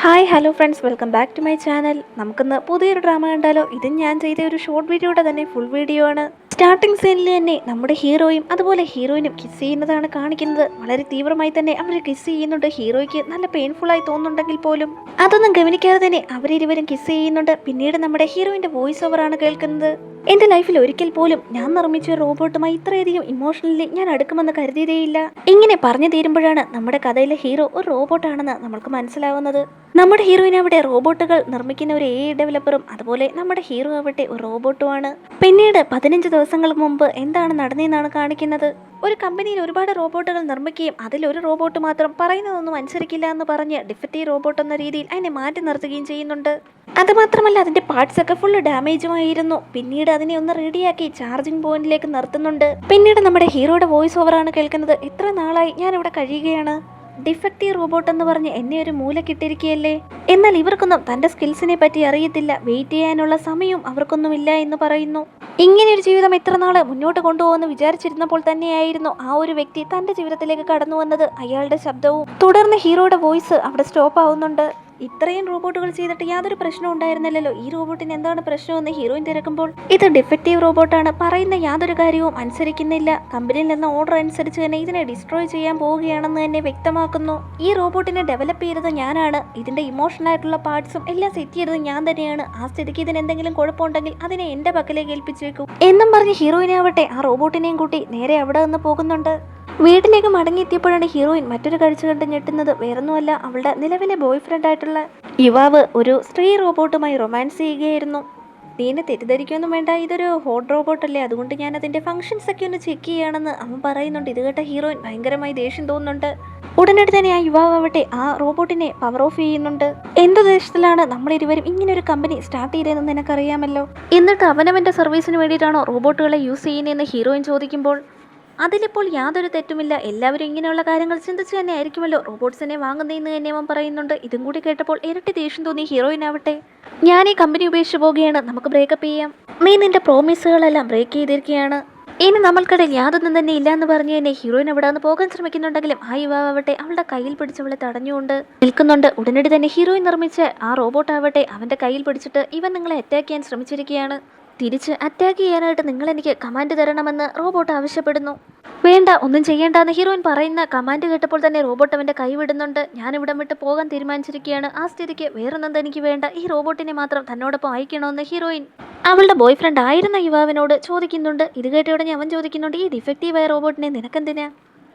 Hi hello friends, welcome back to my channel. നമുക്കിന്ന് പുതിയൊരു drama കണ്ടാലോ? ഇതും ഞാൻ ചെയ്ത ഒരു ഷോർട്ട് വീഡിയോയുടെ തന്നെ ഫുൾ വീഡിയോ ആണ്. സ്റ്റാർട്ടിംഗ് സീനിൽ തന്നെ നമ്മുടെ ഹീറോയും അതുപോലെ ഹീറോയിനും കിസ് ചെയ്യുന്നതാണ് കാണിക്കുന്നത്. വളരെ തീവ്രമായി തന്നെ അവർ കിസ് ചെയ്യുന്നുണ്ട്. ഹീറോയ്ക്ക് നല്ല പെയിൻഫുൾ ആയി തോന്നുന്നുണ്ടെങ്കിൽ പോലും അതൊന്നും ഗവനിക്കാതെ തന്നെ അവരിരുവരും കിസ് ചെയ്യുന്നുണ്ട്. പിന്നീട് നമ്മുടെ ഹീറോയിന്റെ വോയിസ് ഓവർ ആണ് കേൾക്കുന്നത്. എന്റെ ലൈഫിൽ ഒരിക്കൽ പോലും ഞാൻ നിർമ്മിച്ച റോബോട്ടുമായി ഇത്രയധികം ഇമോഷണലി ഞാൻ അടുക്കുമെന്ന് കരുതിയതേയില്ല. ഇങ്ങനെ പറഞ്ഞു തീരുമ്പോഴാണ് നമ്മുടെ കഥയിലെ ഹീറോ ഒരു റോബോട്ടാണെന്ന് നമ്മൾക്ക് മനസ്സിലാവുന്നത്. നമ്മുടെ ഹീറോയിൻ അവിടെ റോബോട്ടുകൾ നിർമ്മിക്കുന്ന ഒരു AI ഡെവലപ്പറും അതുപോലെ നമ്മുടെ ഹീറോ ആവട്ടെ ഒരു റോബോട്ടുമാണ്. പിന്നീട് 15 ദിവസങ്ങൾക്ക് മുമ്പ് എന്താണ് നടന്നതെന്നാണ് കാണിക്കുന്നത്. ഒരു കമ്പനിയിൽ ഒരുപാട് റോബോട്ടുകൾ നിർമ്മിക്കുകയും അതിലൊരു റോബോട്ട് മാത്രം പറയുന്നതൊന്നും അനുസരിക്കില്ല എന്ന് പറഞ്ഞ് ഡിഫക്റ്റീവ് റോബോട്ട് എന്ന രീതിയിൽ അതിനെ മാറ്റി നിർത്തുകയും ചെയ്യുന്നുണ്ട്. അതുമാത്രമല്ല, അതിന്റെ പാർട്സ് ഒക്കെ ഫുള്ള് ഡാമേജുമായിരുന്നു. പിന്നീട് അതിനെ ഒന്ന് റെഡിയാക്കി ചാർജിങ് പോയിന്റിലേക്ക് നിർത്തുന്നുണ്ട്. പിന്നീട് നമ്മുടെ ഹീറോയുടെ വോയിസ് ഓവറാണ് കേൾക്കുന്നത്. എത്ര നാളായി ഞാൻ ഇവിടെ കഴിയുകയാണ്, ഡിഫക്റ്റീവ് റോബോട്ട് എന്ന് പറഞ്ഞ് എന്നെ ഒരു മൂലക്കിട്ടിരിക്കുകയല്ലേ. എന്നാൽ ഇവർക്കൊന്നും തന്റെ സ്കിൽസിനെ പറ്റി അറിയത്തില്ല, വെയിറ്റ് ചെയ്യാനുള്ള സമയവും അവർക്കൊന്നുമില്ല എന്ന് പറയുന്നു. ഇങ്ങനെ ഒരു ജീവിതം എത്ര നാള് മുന്നോട്ട് കൊണ്ടുപോകുമെന്ന് വിചാരിച്ചിരുന്നപ്പോൾ തന്നെയായിരുന്നു ആ ഒരു വ്യക്തി തന്റെ ജീവിതത്തിലേക്ക് കടന്നു വന്നത്. അയാളുടെ ശബ്ദവും തുടർന്ന് ഹീറോയുടെ വോയിസ് അവിടെ സ്റ്റോപ്പ് ആവുന്നുണ്ട്. ഇത്രയും റോബോട്ടുകൾ ചെയ്തിട്ട് യാതൊരു പ്രശ്നവും ഉണ്ടായിരുന്നില്ലല്ലോ, ഈ റോബോട്ടിന് എന്താണ് പ്രശ്നമെന്ന് ഹീറോയിൻ തിരക്കുമ്പോൾ ഇത് ഡിഫക്റ്റീവ് റോബോട്ടാണ്, പറയുന്ന യാതൊരു കാര്യവും അനുസരിക്കുന്നില്ല, കമ്പനിയിൽ നിന്ന് ഓർഡർ അനുസരിച്ച് തന്നെ ഇതിനെ ഡിസ്ട്രോയ് ചെയ്യാൻ പോവുകയാണെന്ന് തന്നെ വ്യക്തമാക്കുന്നു. ഈ റോബോട്ടിനെ ഡെവലപ്പ് ചെയ്തത് ഞാനാണ്, ഇതിന്റെ ഇമോഷണൽ ആയിട്ടുള്ള പാർട്സും എല്ലാം സെറ്റ് ചെയ്തത് ഞാൻ തന്നെയാണ്. ആ സ്ഥിതിക്ക് ഇതിന് എന്തെങ്കിലും കുഴപ്പമുണ്ടെങ്കിൽ അതിനെ എന്റെ പക്കലേക്ക് ഏൽപ്പിച്ചേക്കും എന്നും പറഞ്ഞ് ഹീറോയിനാവട്ടെ ആ റോബോട്ടിനെയും കൂട്ടി നേരെ അവിടെ നിന്ന് പോകുന്നുണ്ട്. വീട്ടിലേക്ക് മടങ്ങിയെത്തിയപ്പോഴാണ് ഹീറോയിൻ മറ്റൊരു കാഴ്ച കണ്ട് ഞെട്ടുന്നത്. വേറൊന്നുമല്ല, അവളുടെ നിലവിലെ ബോയ് ഫ്രണ്ട് ആയിട്ടുള്ള യുവാവ് ഒരു സ്ത്രീ റോബോട്ടുമായി റൊമാൻസ് ചെയ്യുകയായിരുന്നു. നീ എന്നെ തെറ്റിദ്ധരിക്കൊന്നും വേണ്ട, ഇതൊരു ഹോട്ട് റോബോട്ടല്ലേ, അതുകൊണ്ട് ഞാൻ അതിന്റെ ഫംഗ്ഷൻസ് ഒക്കെ ഒന്ന് ചെക്ക് ചെയ്യുകയാണെന്ന് അവൻ പറയുന്നുണ്ട്. ഇത് കേട്ട ഹീറോയിൻ ഭയങ്കരമായി ദേഷ്യം തോന്നുന്നുണ്ട്. ഉടനടി തന്നെ ആ യുവാവട്ടെ ആ റോബോട്ടിനെ പവർ ഓഫ് ചെയ്യുന്നുണ്ട്. എന്തുദ്ദേശത്തിലാണ് നമ്മളിരുവരും ഇങ്ങനെ ഒരു കമ്പനി സ്റ്റാർട്ട് ചെയ്തതെന്ന് നിനക്കറിയാമല്ലോ, എന്നിട്ട് അവനവന്റെ സർവീസിന് വേണ്ടിയിട്ടാണോ റോബോട്ടുകളെ യൂസ് ചെയ്യുന്നതെന്ന് ഹീറോയിൻ ചോദിക്കുമ്പോൾ അതിലിപ്പോൾ യാതൊരു തെറ്റുമില്ല, എല്ലാവരും ഇങ്ങനെയുള്ള കാര്യങ്ങൾ ചിന്തിച്ച് തന്നെ ആയിരിക്കുമല്ലോ റോബോട്ട്സിനെ വാങ്ങുന്നതെന്ന് തന്നെ അവൻ പറയുന്നുണ്ട്. ഇതും കൂടി കേട്ടപ്പോൾ ഇരട്ടി ദേഷ്യം തോന്നി ഹീറോയിനാവട്ടെ. ഞാൻ ഈ കമ്പനി ഉപേക്ഷിച്ച് പോവുകയാണ്, നമുക്ക് ബ്രേക്കപ്പ് ചെയ്യാം, നീ നിന്റെ പ്രോമിസുകളെല്ലാം ബ്രേക്ക് ചെയ്തിരിക്കുകയാണ്, ഇനി നമ്മൾക്കിടയിൽ യാതൊന്നും തന്നെ ഇല്ല എന്ന് പറഞ്ഞു തന്നെ ഹീറോയിൻ അവിടെ നിന്ന് പോകാൻ ശ്രമിക്കുന്നുണ്ടെങ്കിലും ആ യുവാവട്ടെ അവളുടെ കയ്യിൽ പിടിച്ചവളെ തടഞ്ഞുകൊണ്ട് നിൽക്കുന്നുണ്ട്. ഉടനടി തന്നെ ഹീറോയിൻ നിർമ്മിച്ച് ആ റോബോട്ടാവട്ടെ അവന്റെ കയ്യിൽ പിടിച്ചിട്ട് ഇവൻ നിങ്ങളെ അറ്റാക്ക് ചെയ്യാൻ ശ്രമിച്ചിരിക്കുകയാണ്, തിരിച്ച് അറ്റാക്ക് ചെയ്യാനായിട്ട് നിങ്ങൾ എനിക്ക് കമാൻഡ് തരണമെന്ന് റോബോട്ട് ആവശ്യപ്പെടുന്നു. വേണ്ട, ഒന്നും ചെയ്യേണ്ടെന്ന് ഹീറോയിൻ പറയുന്ന കമാൻഡ് കേട്ടപ്പോൾ തന്നെ റോബോട്ട് അവൻ്റെ കൈ വിടുന്നുണ്ട്. ഞാൻ ഇവിടം വിട്ട് പോകാൻ തീരുമാനിച്ചിരിക്കുകയാണ്, ആ സ്ഥിതിക്ക് വേറൊന്നും എനിക്ക് വേണ്ട, ഈ റോബോട്ടിനെ മാത്രം തന്നോടൊപ്പം അയക്കണമെന്ന് ഹീറോയിൻ അവളുടെ ബോയ് ഫ്രണ്ട് ആയിരുന്ന യുവാവിനോട് ചോദിക്കുന്നുണ്ട്. ഇത് കേട്ട ഉടനെ അവൻ ചോദിക്കുന്നുണ്ട്, ഈ ഡിഫക്റ്റീവായ റോബോട്ടിനെ നിനക്കെന്തിനാ,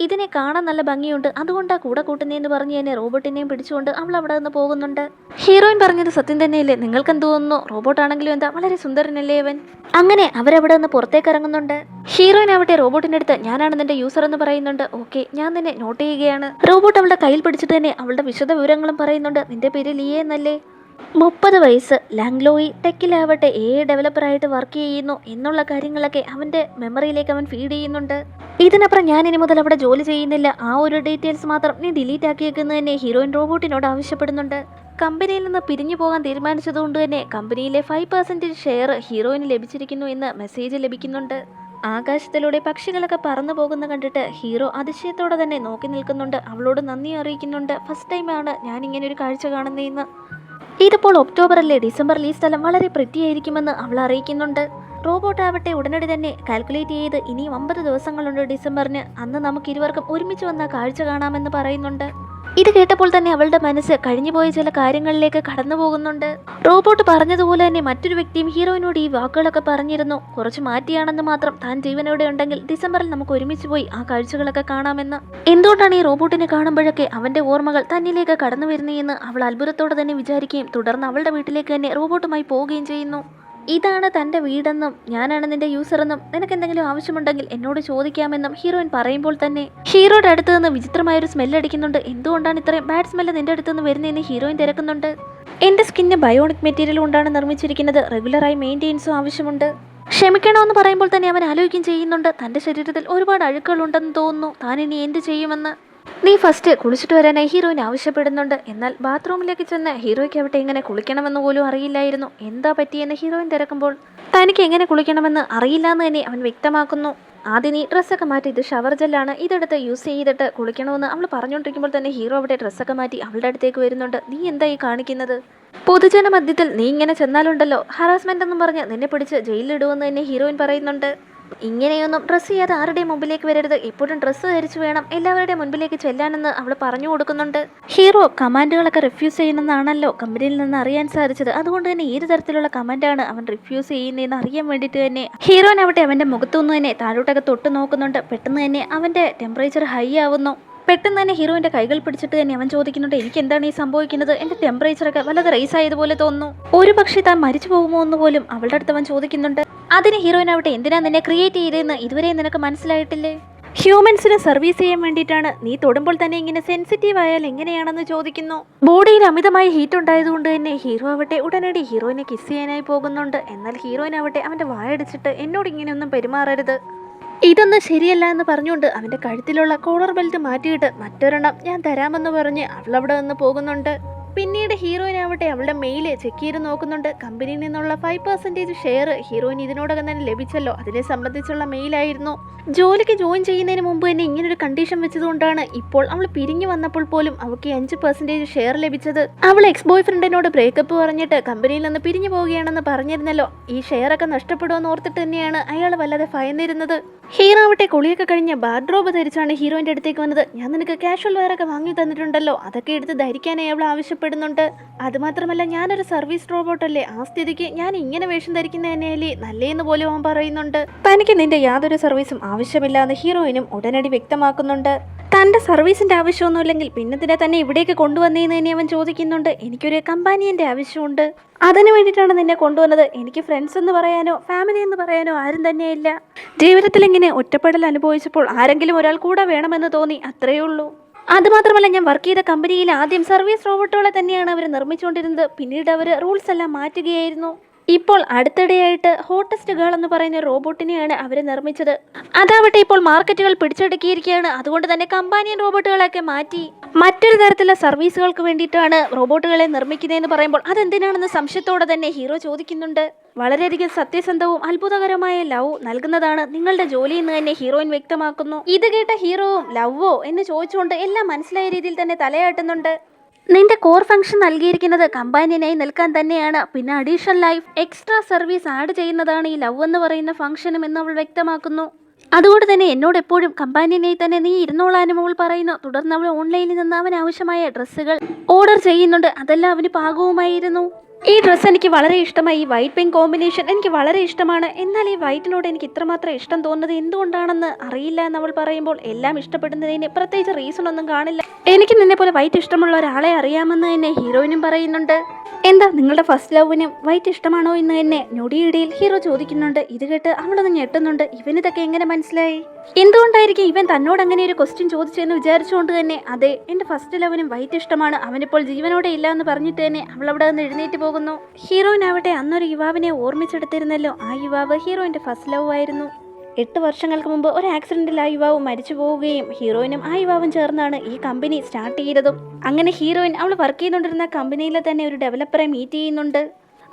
ഇതിനെ കാണാൻ നല്ല ഭംഗിയുണ്ട്, അതുകൊണ്ടാ കൂടെ കൂട്ടുന്നതെന്ന് പറഞ്ഞ് തന്നെ റോബോട്ടിനെയും പിടിച്ചുകൊണ്ട് അവൾ അവിടെ നിന്ന് പോകുന്നുണ്ട്. ഹീറോയിൻ പറഞ്ഞത് സത്യം തന്നെയല്ലേ, നിങ്ങൾക്ക് എന്ത് തോന്നുന്നു, റോബോട്ടാണെങ്കിലും എന്താ വളരെ സുന്ദരനല്ലേ അവൻ. അങ്ങനെ അവരവിടെ നിന്ന് പുറത്തേക്ക് ഇറങ്ങുന്നുണ്ട്. ഹീറോയിൻ ആവട്ടെ റോബോട്ടിന്റെ അടുത്ത് ഞാനാണ് നിന്റെ യൂസർ എന്ന് പറയുന്നുണ്ട്. ഓക്കെ, ഞാൻ നിന്നെ നോട്ട് ചെയ്യുകയാണ്. റോബോട്ട് അവളുടെ കയ്യിൽ പിടിച്ചിട്ട് തന്നെ അവളുടെ വിശദ വിവരങ്ങളും പറയുന്നുണ്ട്. നിന്റെ പേര് ലിയ എന്നല്ലേ, 30 വയസ്സ്, ലാംഗ്ലോയി ടെക്കിലാവട്ടെ AI ഡെവലപ്പറായിട്ട് വർക്ക് ചെയ്യുന്നു എന്നുള്ള കാര്യങ്ങളൊക്കെ അവൻ്റെ മെമ്മറിയിലേക്ക് അവൻ ഫീഡ് ചെയ്യുന്നുണ്ട്. ഇതിനപ്പുറം ഞാൻ ഇനി മുതൽ അവിടെ ജോലി ചെയ്യുന്നില്ല, ആ ഒരു ഡീറ്റെയിൽസ് മാത്രം നീ ഡിലീറ്റ് ആക്കിയേക്കുന്നത് തന്നെ ഹീറോയിൻ റോബോട്ടിനോട് ആവശ്യപ്പെടുന്നുണ്ട്. കമ്പനിയിൽ നിന്ന് പിരിഞ്ഞു പോകാൻ തീരുമാനിച്ചതുകൊണ്ട് തന്നെ കമ്പനിയിലെ 5% ഷെയർ ഹീറോയിന് ലഭിച്ചിരിക്കുന്നു എന്ന് മെസ്സേജ് ലഭിക്കുന്നുണ്ട്. ആകാശത്തിലൂടെ പക്ഷികളൊക്കെ പറന്നു പോകുന്ന കണ്ടിട്ട് ഹീറോ അതിശയത്തോടെ തന്നെ നോക്കി നിൽക്കുന്നുണ്ട്. അവളോട് നന്ദി അറിയിക്കുന്നുണ്ട്. ഫസ്റ്റ് ടൈമാണ് ഞാൻ ഇങ്ങനെ ഒരു കാഴ്ച കാണുന്നതെന്ന്. ഇതിപ്പോൾ ഒക്ടോബർ അല്ലേ, ഡിസംബറിൽ ഈ സ്ഥലം വളരെ വൃത്തിയായിരിക്കുമെന്ന് അവൾ അറിയിക്കുന്നുണ്ട്. റോബോട്ട് ആവട്ടെ ഉടനടി തന്നെ കാൽക്കുലേറ്റ് ചെയ്ത് ഇനിയും 50 ദിവസങ്ങളുണ്ട് ഡിസംബറിന്, അന്ന് നമുക്ക് ഇരുവർക്കും ഒരുമിച്ച് വന്ന കാഴ്ച കാണാമെന്ന് പറയുന്നുണ്ട്. ഇത് കേട്ടപ്പോൾ തന്നെ അവളുടെ മനസ്സ് കഴിഞ്ഞുപോയ ചില കാര്യങ്ങളിലേക്ക് കടന്നു പോകുന്നുണ്ട്. റോബോട്ട് പറഞ്ഞതുപോലെ തന്നെ മറ്റൊരു വ്യക്തിയും ഹീറോയിനോട് ഈ വാക്കുകളൊക്കെ പറഞ്ഞിരുന്നു. കുറച്ച് മാറ്റിയാണെന്ന് മാത്രം, താൻ ജീവനോടെ ഉണ്ടെങ്കിൽ ഡിസംബറിൽ നമുക്ക് ഒരുമിച്ച് പോയി ആ കാഴ്ചകളൊക്കെ കാണാമെന്ന്. എന്തുകൊണ്ടാണ് ഈ റോബോട്ടിനെ കാണുമ്പോഴൊക്കെ അവന്റെ ഓർമ്മകൾ തന്നിലേക്ക് കടന്നു വരുന്നതെന്ന് അവൾ അത്ഭുതത്തോടെ തന്നെ വിചാരിക്കുകയും തുടർന്ന് അവളുടെ വീട്ടിലേക്ക് തന്നെ റോബോട്ടുമായി പോവുകയും ചെയ്യുന്നു. ഇതാണ് തൻ്റെ വീടെന്നും ഞാനാണ് നിന്റെ യൂസറെന്നും നിനക്ക് എന്തെങ്കിലും ആവശ്യമുണ്ടെങ്കിൽ എന്നോട് ചോദിക്കാമെന്നും ഹീറോയിൻ പറയുമ്പോൾ തന്നെ ഹീറോയുടെ അടുത്ത് നിന്ന് വിചിത്രമായൊരു സ്മെല്ല് അടിക്കുന്നുണ്ട്. എന്തുകൊണ്ടാണ് ഇത്രയും ബാഡ് സ്മെല്ല് നിന്റെ അടുത്ത് നിന്ന് വരുന്നതെന്ന് ഹീറോയിൻ തിരക്കുന്നുണ്ട്. എൻ്റെ സ്കിന്ന് ബയോണിക് മെറ്റീരിയൽ കൊണ്ടാണ് നിർമ്മിച്ചിരിക്കുന്നത്, റെഗുലറായി മെയിൻ്റെനൻസും ആവശ്യമുണ്ട്. ക്ഷമിക്കണമെന്ന് പറയുമ്പോൾ തന്നെ അവൻ ആലോചിക്കുകയും ചെയ്യുന്നുണ്ട്. തൻ്റെ ശരീരത്തിൽ ഒരുപാട് അഴുക്കുകൾ ഉണ്ടെന്ന് തോന്നുന്നു, താൻ ഇനി എന്ത് ചെയ്യുമെന്ന്. നീ ഫസ്റ്റ് കുളിച്ചിട്ട് വരാനായി ഹീറോയിൻ ആവശ്യപ്പെടുന്നുണ്ട്. എന്നാൽ ബാത്റൂമിലേക്ക് ചെന്ന് ഹീറോയ്ക്ക് അവിടെ എങ്ങനെ കുളിക്കണമെന്ന് പോലും അറിയില്ലായിരുന്നു. എന്താ പറ്റിയെന്ന് ഹീറോയിൻ തിരക്കുമ്പോൾ തനിക്ക് എങ്ങനെ കുളിക്കണമെന്ന് അറിയില്ല എന്ന് തന്നെ അവൻ വ്യക്തമാക്കുന്നു. ആദ്യം നീ ഡ്രസ്സൊക്കെ മാറ്റി, ഇത് ഷവർ ജെല്ലാണ്, ഇതെടുത്ത് യൂസ് ചെയ്തിട്ട് കുളിക്കണമെന്ന് അവൾ പറഞ്ഞുകൊണ്ടിരിക്കുമ്പോൾ തന്നെ ഹീറോ അവിടെ ഡ്രസ്സൊക്കെ മാറ്റി അവളുടെ അടുത്തേക്ക് വരുന്നുണ്ട്. നീ എന്തായി കാണിക്കുന്നത്? പൊതുജന മധ്യത്തിൽ നീ ഇങ്ങനെ ചെന്നാലുണ്ടല്ലോ ഹറാസ്മെന്റ് എന്നും പറഞ്ഞ് നിന്നെ പിടിച്ച് ജയിലിലിടുമെന്ന് തന്നെ ഹീറോയിൻ പറയുന്നുണ്ട്. ഇങ്ങനെയൊന്നും ഡ്രസ്സ് ചെയ്യാതെ ആരുടെയും മുമ്പിലേക്ക് വരരുത്, എപ്പോഴും ഡ്രസ്സ് ധരിച്ചു വേണം എല്ലാവരുടെയും മുൻപിലേക്ക് ചെല്ലാനെന്ന് അവൾ പറഞ്ഞു കൊടുക്കുന്നുണ്ട്. ഹീറോ കമാൻഡുകളൊക്കെ റിഫ്യൂസ് ചെയ്യുന്നതാണല്ലോ കമ്പനിയിൽ നിന്ന് അറിയാൻ സാധിച്ചത്. അതുകൊണ്ട് തന്നെ ഏത് തരത്തിലുള്ള കമാൻഡാണ് അവൻ റിഫ്യൂസ് ചെയ്യുന്നതെന്ന് അറിയാൻ വേണ്ടിയിട്ട് തന്നെ ഹീറോനാവട്ടെ അവൻ്റെ മുഖത്തുനിന്ന് തന്നെ താഴോട്ടൊക്കെ തൊട്ട് നോക്കുന്നുണ്ട്. പെട്ടെന്ന് തന്നെ അവൻ്റെ ടെമ്പറേച്ചർ ഹൈ ആവുന്നു. പെട്ടെന്ന് തന്നെ ഹീറോയിൻ്റെ കൈകൾ പിടിച്ചിട്ട് തന്നെ അവൻ ചോദിക്കുന്നുണ്ട്, എനിക്ക് എന്താണ് ഈ സംഭവിക്കുന്നത്? എൻ്റെ ടെമ്പറേച്ചറൊക്കെ വല്ലത് റൈസ് ആയതുപോലെ തോന്നുന്നു, ഒരു പക്ഷേ താൻ മരിച്ചു പോകുമോ എന്ന് പോലും അവളുടെ അടുത്ത് അവൻ ചോദിക്കുന്നുണ്ട്. അതിന് ഹീറോയിനാവട്ടെ, എന്തിനാ നിന്നെ ക്രിയേറ്റ് ചെയ്തതെന്ന് ഇതുവരെ നിനക്ക് മനസ്സിലായിട്ടില്ലേ? ഹ്യൂമൻസിന് സർവീസ് ചെയ്യാൻ വേണ്ടിയിട്ടാണ്, നീ തൊടുമ്പോൾ തന്നെ ഇങ്ങനെ സെൻസിറ്റീവ് ആയാൽ എങ്ങനെയാണെന്ന് ചോദിക്കുന്നു. ബോഡിയിൽ അമിതമായ ഹീറ്റ് ഉണ്ടായതുകൊണ്ട് തന്നെ ഹീറോ ആവട്ടെ ഉടനടി ഹീറോയിനെ കിസ് ചെയ്യാനായി പോകുന്നുണ്ട്. എന്നാൽ ഹീറോയിനാവട്ടെ അവൻ്റെ വായടിച്ചിട്ട് എന്നോട് ഇങ്ങനെയൊന്നും പെരുമാറരുത്, ഇതൊന്നും ശരിയല്ല എന്ന് പറഞ്ഞുകൊണ്ട് അവൻ്റെ കഴുത്തിലുള്ള കോളർ ബെൽറ്റ് മാറ്റിയിട്ട് മറ്റൊരെണ്ണം ഞാൻ തരാമെന്ന് പറഞ്ഞ് അവളവിടെ നിന്ന് പോകുന്നുണ്ട്. പിന്നീട് ഹീറോയിനാവട്ടെ അവളുടെ മെയിൽ ചെക്ക് ചെയ്ത് നോക്കുന്നുണ്ട്. കമ്പനിയിൽ നിന്നുള്ള 5% ഷെയർ ഹീറോയിൻ ഇതിനോടകം തന്നെ ലഭിച്ചല്ലോ, അതിനെ സംബന്ധിച്ചുള്ള മെയിലായിരുന്നു. ജോലിക്ക് ജോയിൻ ചെയ്യുന്നതിന് മുമ്പ് തന്നെ ഇങ്ങനൊരു കണ്ടീഷൻ വെച്ചതുകൊണ്ടാണ് ഇപ്പോൾ അവൾ പിരിഞ്ഞു വന്നപ്പോൾ പോലും അവൾക്ക് 5% ഷെയർ ലഭിച്ചത്. അവൾ എക്സ് ബോയ് ഫ്രണ്ടിനോട് ബ്രേക്കപ്പ് പറഞ്ഞിട്ട് കമ്പനിയിൽ നിന്ന് പിരിഞ്ഞു പോവുകയാണെന്ന് പറഞ്ഞിരുന്നല്ലോ, ഈ ഷെയറൊക്കെ നഷ്ടപ്പെടുമെന്ന് ഓർത്തിട്ട് തന്നെയാണ് അയാൾ വല്ലാതെ ഭയന്നിരുന്നത്. ഹീറോ ആവട്ടെ കുളിയൊക്കെ കഴിഞ്ഞ് ബാർഡ്രോബ് ധരിച്ചാണ് ഹീറോയിൻ്റെ അടുത്തേക്ക് വന്നത്. ഞാൻ നിനക്ക് കാഷ്വൽ വെയറൊക്കെ വാങ്ങി തന്നിട്ടുണ്ടല്ലോ, അതൊക്കെ എടുത്ത് ധരിക്കാനായി അവൾ ആവശ്യപ്പെടുന്നുണ്ട്. അതുമാത്രമല്ല ഞാനൊരു സർവീസ് റോബോട്ടല്ലേ, ആ സ്ഥിതിക്ക് ഞാൻ ഇങ്ങനെ വേഷം ധരിക്കുന്ന തന്നെയല്ലേ നല്ലേന്ന് പോലും അവൻ പറയുന്നുണ്ട്. തനിക്ക് നിന്റെ യാതൊരു സർവീസും ആവശ്യമില്ലാന്ന് ഹീറോയിനും ഉടനടി വ്യക്തമാക്കുന്നുണ്ട്. തൻ്റെ സർവീസിൻ്റെ ആവശ്യമൊന്നുമില്ലെങ്കിൽ പിന്നെ തന്നെ ഇവിടേക്ക് കൊണ്ടുവന്നേന്ന് തന്നെ അവൻ ചോദിക്കുന്നുണ്ട്. എനിക്കൊരു കമ്പാനിയൻ്റെ ആവശ്യമുണ്ട്, അതിനു വേണ്ടിയിട്ടാണ് നിന്നെ കൊണ്ടുവന്നത്. എനിക്ക് ഫ്രണ്ട്സ് എന്ന് പറയാനോ ഫാമിലി എന്ന് പറയാനോ ആരും തന്നെയില്ല. ജീവിതത്തിൽ ഇങ്ങനെ ഒറ്റപ്പെടൽ അനുഭവിച്ചപ്പോൾ ആരെങ്കിലും ഒരാൾ കൂടെ വേണമെന്ന് തോന്നി, അത്രയേ ഉള്ളൂ. അതുമാത്രമല്ല ഞാൻ വർക്ക് ചെയ്ത കമ്പനിയിൽ ആദ്യം സർവീസ് റോബോട്ടുകളെ തന്നെയാണ് അവർ നിർമ്മിച്ചുകൊണ്ടിരുന്നത്, പിന്നീട് അവർ റൂൾസ് എല്ലാം മാറ്റുകയായിരുന്നു. ഇപ്പോൾ അടുത്തിടെയായിട്ട് ഹോട്ടസ്റ്റ് ഗേൾ എന്ന് പറയുന്ന റോബോട്ടിനെയാണ് അവർ നിർമ്മിച്ചത്. അതാവട്ടെ ഇപ്പോൾ മാർക്കറ്റുകൾ പിടിച്ചെടുക്കിയിരിക്കുകയാണ്. അതുകൊണ്ട് തന്നെ കമ്പാനിയൻ റോബോട്ടുകളൊക്കെ മാറ്റി മറ്റൊരു തരത്തിലുള്ള സർവീസുകൾക്ക് വേണ്ടിയിട്ടാണ് റോബോട്ടുകളെ നിർമ്മിക്കുന്നതെന്ന് പറയുമ്പോൾ അതെന്തിനാണെന്ന് സംശയത്തോടെ തന്നെ ഹീറോ ചോദിക്കുന്നുണ്ട്. വളരെയധികം സത്യസന്ധവും അത്ഭുതകരമായ ലവ് നൽകുന്നതാണ് നിങ്ങളുടെ ജോലി എന്ന് തന്നെ ഹീറോയിൻ വ്യക്തമാക്കുന്നു. ഇത് കേട്ട ഹീറോവും ലവ്വോ എന്ന് ചോദിച്ചുകൊണ്ട് എല്ലാം മനസ്സിലായ രീതിയിൽ തന്നെ തലയാട്ടുന്നുണ്ട്. നിന്റെ കോർ ഫംഗ്ഷൻ നൽകിയിരിക്കുന്നത് കമ്പാനിയനായി നിൽക്കാൻ തന്നെയാണ്, പിന്നെ additional life extra service add ചെയ്യുന്നതാണ് ഈ ലവ് എന്ന് പറയുന്ന ഫംഗ്ഷനും എന്ന് അവൾ വ്യക്തമാക്കുന്നു. അതുകൊണ്ട് തന്നെ എന്നോട് എപ്പോഴും കമ്പാനിയനായി തന്നെ നീ ഇരുന്നോളാനും അവൾ പറയുന്നു. തുടർന്ന് അവൾ ഓൺലൈനിൽ നിന്ന് അവൻ ആവശ്യമായ ഡ്രസ്സുകൾ ഓർഡർ ചെയ്യുന്നുണ്ട്. അതെല്ലാം അവന് പാകവുമായിരുന്നു. ഈ ഡ്രസ്സ് എനിക്ക് വളരെ ഇഷ്ടമായി, ഈ വൈറ്റ് പിങ്ക് കോമ്പിനേഷൻ എനിക്ക് വളരെ ഇഷ്ടമാണ്. എന്നാൽ ഈ വൈറ്റിനോട് എനിക്ക് ഇത്രമാത്രം ഇഷ്ടം തോന്നുന്നത് എന്തുകൊണ്ടാണെന്ന് അറിയില്ല എന്ന് അവൾ പറയുമ്പോൾ എല്ലാം ഇഷ്ടപ്പെടുന്നതിന് പ്രത്യേകിച്ച് റീസൺ ഒന്നും കാണില്ല. എനിക്ക് നിന്നെ പോലെ വൈറ്റ് ഇഷ്ടമുള്ള ഒരാളെ അറിയാമെന്ന് തന്നെ ഹീറോയിനും പറയുന്നുണ്ട്. എന്താ നിങ്ങളുടെ ഫസ്റ്റ് ലവിനും വൈറ്റ് ഇഷ്ടമാണോ എന്ന് തന്നെ ഞൊടിയിടയിൽ ഹീറോ ചോദിക്കുന്നുണ്ട്. ഇത് കേട്ട് അവളൊന്ന് ഞെട്ടുന്നുണ്ട്. ഇവനിതൊക്കെ എങ്ങനെ മനസ്സിലായി? എന്തുകൊണ്ടായിരിക്കും ഇവൻ തന്നോട് അങ്ങനെ ഒരു ക്വസ്റ്റ്യൻ ചോദിച്ചെന്ന് വിചാരിച്ചുകൊണ്ട് തന്നെ അതെ എൻ്റെ ഫസ്റ്റ് ലവിനും വൈറ്റ് ഇഷ്ടമാണ്, അവനിപ്പോൾ ജീവനോടെ ഇല്ല എന്ന് പറഞ്ഞിട്ട് തന്നെ അവൾ അവിടെ നിന്ന് എഴുന്നേറ്റ് പോകുന്നു. ഹീറോയിനാവട്ടെ അന്നൊരു യുവാവിനെ ഓർമ്മിച്ചെടുത്തിരുന്നല്ലോ, ആ യുവാവ് ഹീറോയിൻ്റെ ഫസ്റ്റ് ലവ് ആയിരുന്നു. 8 വർഷങ്ങൾക്ക് മുമ്പ് ഒരു ആക്സിഡന്റിൽ ആ യുവാവ് മരിച്ചു പോവുകയും ഹീറോയിനും ആ യുവാവും ചേർന്നാണ് ഈ കമ്പനി സ്റ്റാർട്ട് ചെയ്തതും. അങ്ങനെ ഹീറോയിൻ അവൾ വർക്ക് ചെയ്തുകൊണ്ടിരുന്ന കമ്പനിയിൽ തന്നെ ഒരു ഡെവലപ്പറെ മീറ്റ് ചെയ്യുന്നുണ്ട്.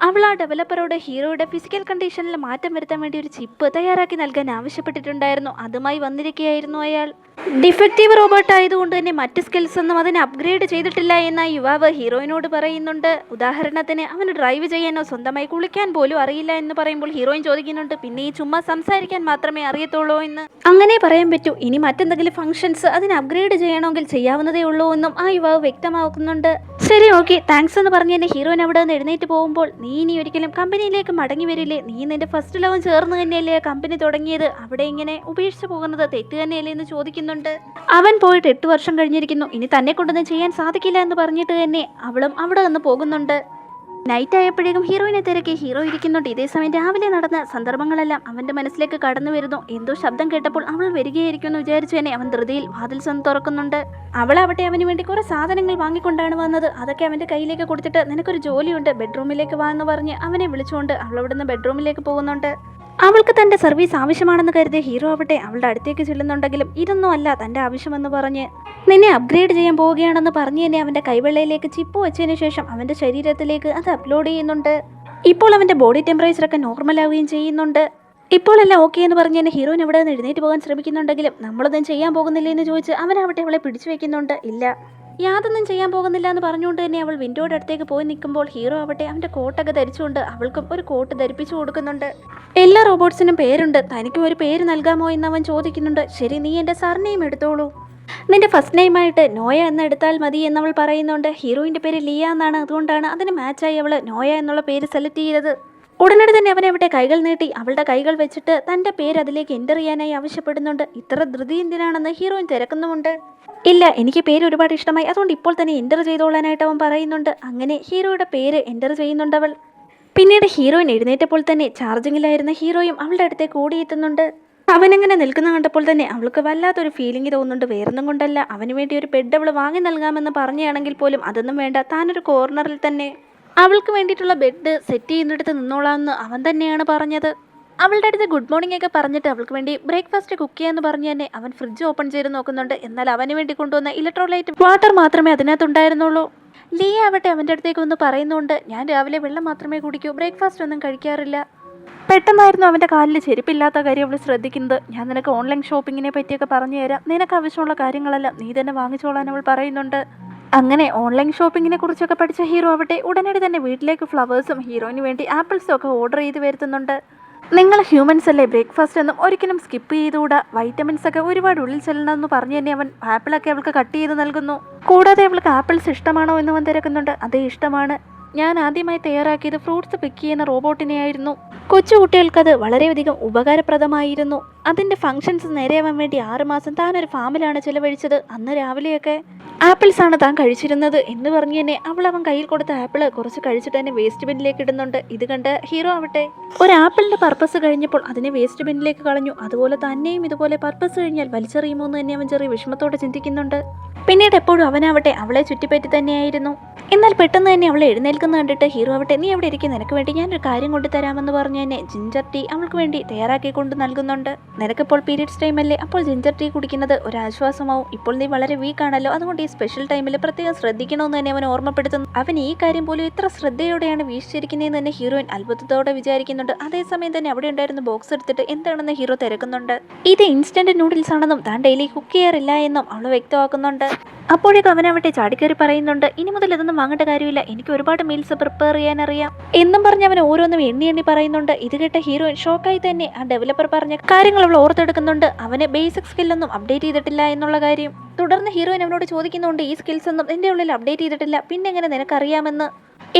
അവൾ ആ ഡെവലപ്പറോട് ഹീറോയുടെ ഫിസിക്കൽ കണ്ടീഷനിൽ മാറ്റം വരുത്താൻ വേണ്ടി ഒരു ചിപ്പ് തയ്യാറാക്കി നൽകാൻ ആവശ്യപ്പെട്ടിട്ടുണ്ടായിരുന്നു. അതുമായി വന്നിരിക്കുകയായിരുന്നു അയാൾ. ഡിഫക്റ്റീവ് റോബോട്ട് ആയതുകൊണ്ട് തന്നെ മറ്റ് സ്കിൽസ് ഒന്നും അതിനെ അപ്ഗ്രേഡ് ചെയ്തിട്ടില്ല എന്ന യുവാവ് ഹീറോയിനോട് പറയുന്നുണ്ട്. ഉദാഹരണത്തിന് അവന് ഡ്രൈവ് ചെയ്യാനോ സ്വന്തമായി കുളിക്കാൻ പോലും അറിയില്ല എന്ന് പറയുമ്പോൾ ഹീറോയിൻ ചോദിക്കുന്നുണ്ട്, പിന്നെ ഈ ചുമ്മാ സംസാരിക്കാൻ മാത്രമേ അറിയത്തുള്ളൂ എന്ന്. അങ്ങനെ പറയാൻ പറ്റൂ, ഇനി മറ്റെന്തെങ്കിലും ഫംഗ്ഷൻസ് അതിനെ അപ്ഗ്രേഡ് ചെയ്യണമെങ്കിൽ ചെയ്യാവുന്നതേ ഉള്ളൂ എന്നും ആ യുവാവ് വ്യക്തമാക്കുന്നുണ്ട്. ശരി ഓക്കെ താങ്ക്സ് എന്ന് പറഞ്ഞ് തന്നെ ഹീറോയിൻ അവിടെ നിന്ന് എഴുന്നേറ്റ് പോകുമ്പോൾ, നീ ഇനി ഒരിക്കലും കമ്പനിയിലേക്ക് മടങ്ങി വരില്ലേ, നീ നിന്റെ ഫസ്റ്റ് ലവും ചേർന്ന് തന്നെയല്ലേ കമ്പനി തുടങ്ങിയത്, അവിടെ ഇങ്ങനെ ഉപേക്ഷിച്ച് പോകുന്നത് തെറ്റ് തന്നെയല്ലേ എന്ന് ചോദിക്കുന്നുണ്ട്. അവൻ പോയിട്ട് 8 വർഷം കഴിഞ്ഞിരിക്കുന്നു, ഇനി തന്നെ കൊണ്ടൊന്നും ചെയ്യാൻ സാധിക്കില്ല എന്ന് പറഞ്ഞിട്ട് തന്നെ അവളും അവിടെ നിന്ന് പോകുന്നുണ്ട്. നൈറ്റ് ആയപ്പോഴേക്കും ഹീറോയിനെ തിരക്കി ഹീറോ ഇരിക്കുന്നുണ്ട്. ഇതേസമയം രാവിലെ നടന്ന സന്ദർഭങ്ങളെല്ലാം അവൻ്റെ മനസ്സിലേക്ക് കടന്നു വരുന്നു. എന്തോ ശബ്ദം കേട്ടപ്പോൾ അവൾ വരികയായിരിക്കുമെന്ന് വിചാരിച്ചു തന്നെ അവൻ ധൃതിയിൽ വാതിൽ ചെന്ന് തുറക്കുന്നുണ്ട്. അവളാവട്ടെ അവന് വേണ്ടി കുറേ സാധനങ്ങൾ വാങ്ങിക്കൊണ്ടാണ് വന്നത്. അതൊക്കെ അവൻ്റെ കയ്യിലേക്ക് കൊടുത്തിട്ട് നിനക്കൊരു ജോലിയുണ്ട്, ബെഡ്റൂമിലേക്ക് വാ എന്ന് പറഞ്ഞ് അവനെ വിളിച്ചുകൊണ്ട് അവൾ അവിടുന്ന് ബെഡ്റൂമിലേക്ക് പോകുന്നുണ്ട്. അവൾക്ക് തൻ്റെ സർവീസ് ആവശ്യമാണെന്ന് കരുതിയ ഹീറോ ആവട്ടെ അവളുടെ അടുത്തേക്ക് ചെല്ലുന്നുണ്ടെങ്കിലും ഇതൊന്നും അല്ല തൻ്റെ ആവശ്യമെന്ന് പറഞ്ഞ് നിന്നെ അപ്ഗ്രേഡ് ചെയ്യാൻ പോവുകയാണെന്ന് പറഞ്ഞ് തന്നെ അവൻ്റെ കൈവെള്ളയിലേക്ക് ചിപ്പ് വെച്ചതിന് ശേഷം അവൻ്റെ ശരീരത്തിലേക്ക് അത് അപ്ലോഡ് ചെയ്യുന്നുണ്ട്. ഇപ്പോൾ അവൻ്റെ ബോഡി ടെമ്പറേച്ചറൊക്കെ നോർമൽ ആവുകയും ചെയ്യുന്നുണ്ട്. ഇപ്പോഴെല്ലാം ഓക്കെ എന്ന് പറഞ്ഞ് തന്നെ ഹീറോയിൻ അവിടെ നിന്ന് എഴുന്നേറ്റ് പോകാൻ ശ്രമിക്കുന്നുണ്ടെങ്കിലും നമ്മളൊന്നും ചെയ്യാൻ പോകുന്നില്ല എന്ന് ചോദിച്ച് അവനാവട്ടെ അവളെ പിടിച്ചു വെക്കുന്നുണ്ട്. ഇല്ല, യാതൊന്നും ചെയ്യാൻ പോകുന്നില്ല എന്ന് പറഞ്ഞുകൊണ്ട് തന്നെ അവൾ വിൻഡോയുടെ അടുത്തേക്ക് പോയി നിൽക്കുമ്പോൾ ഹീറോ ആവട്ടെ അവൻ്റെ കോട്ടൊക്കെ ധരിച്ചുകൊണ്ട് അവൾക്കും ഒരു കോട്ട് ധരിപ്പിച്ചു കൊടുക്കുന്നുണ്ട്. എല്ലാ റോബോട്ട്സിനും പേരുണ്ട്, തനിക്കും ഒരു പേര് നൽകാമോ എന്ന് അവൻ ചോദിക്കുന്നുണ്ട്. ശരി, നീ എൻ്റെ സർനെയിം എടുത്തോളൂ, നിന്റെ ഫസ്റ്റ് നെയിമായിട്ട് നോയ എന്ന് എടുത്താൽ മതി എന്നവൾ പറയുന്നുണ്ട്. ഹീറോയിൻ്റെ പേര് ലിയ എന്നാണ്, അതുകൊണ്ടാണ് അതിന് മാച്ചായി അവൾ നോയ എന്നുള്ള പേര് സെലക്ട് ചെയ്തത്. ഉടനടി തന്നെ അവനെ അവിടെ കൈകൾ നീട്ടി അവളുടെ കൈകൾ വെച്ചിട്ട് തൻ്റെ പേര് അതിലേക്ക് എൻ്റർ ചെയ്യാനായി ആവശ്യപ്പെടുന്നുണ്ട്. ഇത്ര ധൃതി എന്തിനാണെന്ന് ഹീറോയിൻ തിരക്കുന്നുമുണ്ട്. ഇല്ല, എനിക്ക് പേര് ഒരുപാട് ഇഷ്ടമായി, അതുകൊണ്ട് ഇപ്പോൾ തന്നെ എൻ്റർ ചെയ്തോളാനായിട്ട് അവൻ പറയുന്നുണ്ട്. അങ്ങനെ ഹീറോയുടെ പേര് എൻ്റർ ചെയ്യുന്നുണ്ട് അവൾ. പിന്നീട് ഹീറോയിൻ എഴുന്നേറ്റപ്പോൾ തന്നെ ചാർജിങ്ങിലായിരുന്ന ഹീറോയും അവളുടെ അടുത്തേക്ക് ഓടിയെത്തുന്നുണ്ട്. അവനങ്ങനെ നിൽക്കുന്ന കണ്ടപ്പോൾ തന്നെ അവൾക്ക് വല്ലാത്തൊരു ഫീലിംഗ് തോന്നുന്നുണ്ട്. വേറൊന്നും കൊണ്ടല്ല, അവന് വേണ്ടി ഒരു ബെഡ് അവൾ വാങ്ങി നൽകാമെന്ന് പറഞ്ഞാണെങ്കിൽ പോലും അതൊന്നും വേണ്ട, താനൊരു കോർണറിൽ തന്നെ അവൾക്ക് വേണ്ടിയിട്ടുള്ള ബെഡ് സെറ്റ് ചെയ്യുന്നിടത്ത് നിന്നോളാമെന്ന് അവൻ തന്നെയാണ് പറഞ്ഞത്. അവളുടെ അടുത്ത് ഗുഡ് മോർണിംഗ് ഒക്കെ പറഞ്ഞിട്ട് അവൾക്ക് വേണ്ടി ബ്രേക്ക്ഫാസ്റ്റ് കുക്ക് ചെയ്യാമെന്ന് പറഞ്ഞു തന്നെ അവൻ ഫ്രിഡ്ജ് ഓപ്പൺ ചെയ്ത് നോക്കുന്നുണ്ട്. എന്നാൽ അവന് വേണ്ടി കൊണ്ടുവന്ന ഇലക്ട്രോലൈറ്റ് വാട്ടർ മാത്രമേ അതിനകത്തുണ്ടായിരുന്നുള്ളൂ. ലിയ ആവട്ടെ അവൻ്റെ അടുത്തേക്ക് ഒന്ന് പറയുന്നുണ്ട്, ഞാൻ രാവിലെ വെള്ളം മാത്രമേ കുടിക്കൂ, ബ്രേക്ക്ഫാസ്റ്റ് ഒന്നും കഴിക്കാറില്ല. പെട്ടെന്നായിരുന്നു അവൻ്റെ കാലിൽ ചെരുപ്പില്ലാത്ത കാര്യം അവൾ ശ്രദ്ധിക്കുന്നത്. ഞാൻ നിനക്ക് ഓൺലൈൻ ഷോപ്പിങ്ങിനെ പറ്റിയൊക്കെ പറഞ്ഞു തരാം, നിനക്ക് ആവശ്യമുള്ള കാര്യങ്ങളെല്ലാം നീ തന്നെ വാങ്ങിച്ചോളാൻ അവൾ പറയുന്നുണ്ട്. അങ്ങനെ ഓൺലൈൻ ഷോപ്പിങ്ങിനെ കുറിച്ചൊക്കെ പഠിച്ച ഹീറോ ആവട്ടെ ഉടനടി തന്നെ വീട്ടിലേക്ക് ഫ്ലവേഴ്സും ഹീറോയിന് വേണ്ടി ആപ്പിൾസും ഒക്കെ ഓർഡർ ചെയ്ത് വരുത്തുന്നുണ്ട്. നിങ്ങൾ ഹ്യൂമൻസ് അല്ലേ, ബ്രേക്ക്ഫാസ്റ്റ് ഒന്നും ഒരിക്കലും സ്കിപ്പ് ചെയ്തുകൂടാ, വൈറ്റമിൻസ് ഒക്കെ ഒരുപാട് ഉള്ളിൽ ചെല്ലണമെന്ന് പറഞ്ഞു തന്നെ അവൻ ആപ്പിളൊക്കെ അവൾക്ക് കട്ട് ചെയ്ത് നൽകുന്നു. കൂടാതെ അവൾക്ക് ആപ്പിൾസ് ഇഷ്ടമാണോ എന്ന് അവൻ തിരക്കുന്നുണ്ട്. അതേ, ഇഷ്ടമാണ്. ഞാൻ ആദ്യമായി തയ്യാറാക്കിയത് ഫ്രൂട്ട്സ് പിക്ക് ചെയ്യുന്ന റോബോട്ടിനെയായിരുന്നു. കൊച്ചുകുട്ടികൾക്കത് വളരെയധികം ഉപകാരപ്രദമായിരുന്നു. അതിൻ്റെ ഫങ്ഷൻസ് നേരെയാവാൻ വേണ്ടി 6 മാസം താനൊരു ഫാമിലാണ് ചിലവഴിച്ചത്. അന്ന് രാവിലെയൊക്കെ ആപ്പിൾസാണ് താൻ കഴിച്ചിരുന്നത് എന്ന് പറഞ്ഞു തന്നെ അവൻ കയ്യിൽ കൊടുത്ത ആപ്പിൾ കുറച്ച് കഴിച്ചിട്ട് തന്നെ വേസ്റ്റ് ബിന്നിലേക്ക് ഇടുന്നുണ്ട്. ഇത് കണ്ട് ഹീറോ ആവട്ടെ ഒരു ആപ്പിളിൻ്റെ പർപ്പസ് കഴിഞ്ഞപ്പോൾ അതിനെ വേസ്റ്റ് ബിന്നിലേക്ക് കളഞ്ഞു. അതുപോലെ തന്നെയും ഇതുപോലെ പർപ്പസ് കഴിഞ്ഞാൽ വലിച്ചെറിയുമോ എന്ന് തന്നെ അവൻ ചെറിയ വിഷമത്തോടെ ചിന്തിക്കുന്നുണ്ട്. പിന്നീട് എപ്പോഴും അവനാവട്ടെ അവളെ ചുറ്റിപ്പറ്റി തന്നെയായിരുന്നു. എന്നാൽ പെട്ടെന്ന് തന്നെ അവളെ എഴുന്നേൽക്കുന്ന കണ്ടിട്ട് ഹീറോ ആവട്ടെ, നീ എവിടെ ഇരിക്കും, നിനക്ക് വേണ്ടി ഞാനൊരു കാര്യം കൊണ്ടു തരാമെന്ന് പറഞ്ഞു തന്നെ ജിഞ്ചർ ടീ അവൾക്ക് വേണ്ടി തയ്യാറാക്കി കൊണ്ട് നൽകുന്നുണ്ട്. നിനക്കിപ്പോൾ പീരിയഡ്സ് ടൈം അല്ലേ, അപ്പോൾ ജിഞ്ചർ ടീ കുടിക്കുന്നത് ഒരു ആശ്വാസമാവും. ഇപ്പോൾ നീ വളരെ വീക്കാണല്ലോ, അതുകൊണ്ട് ഈ സ്പെഷ്യൽ ടൈമിൽ പ്രത്യേകം ശ്രദ്ധിക്കണമെന്ന് തന്നെ അവൻ ഓർമ്മപ്പെടുത്തുന്നു. അവൻ ഈ കാര്യം പോലും ഇത്ര ശ്രദ്ധയോടെയാണ് വീക്ഷിച്ചിരിക്കുന്നതെന്ന് തന്നെ ഹീറോയിൻ അത്ഭുതത്തോടെ വിചാരിക്കുന്നുണ്ട്. അതേസമയം തന്നെ അവിടെ ഉണ്ടായിരുന്ന ബോക്സ് എടുത്തിട്ട് എന്താണെന്ന് ഹീറോ തിരക്കുന്നുണ്ട്. ഇത് ഇൻസ്റ്റന്റ് നൂഡിൽസ് ആണെന്നും താൻ ഡെയിലി കുക്ക് ചെയ്യാറില്ല എന്നും അവൾ വ്യക്തമാക്കുന്നുണ്ട്. അപ്പോഴേക്കും അവനവട്ടെ ചാടിക്കയറി പറയുന്നുണ്ട്, ഇനി മുതൽ ഇതൊന്നും വാങ്ങേണ്ട കാര്യമില്ല, എനിക്ക് ഒരുപാട് മീൽസ് പ്രിപ്പയർ ചെയ്യാൻ അറിയാം എന്നും പറഞ്ഞ് അവൻ ഓരോന്നും എണ്ണി എണ്ണി പറയുന്നുണ്ട്. ഇത് കേട്ട ഹീറോയിൻ ഷോക്കായി തന്നെ ആ ഡെവലപ്പർ പറഞ്ഞ കാര്യങ്ങൾ അവൾ ഓർത്തെടുക്കുന്നുണ്ട്. അവന് ബേസിക് സ്കില്ലൊന്നും അപ്ഡേറ്റ് ചെയ്തിട്ടില്ല എന്നുള്ള കാര്യം. തുടർന്ന് ഹീറോയിൻ അവനോട് ചോദിക്കുന്നുണ്ട്, ഈ സ്കിൽസ് ഒന്നും എൻ്റെ ഉള്ളിൽ അപ്ഡേറ്റ് ചെയ്തിട്ടില്ല, പിന്നെ എങ്ങനെ നിനക്കറിയാമെന്ന്.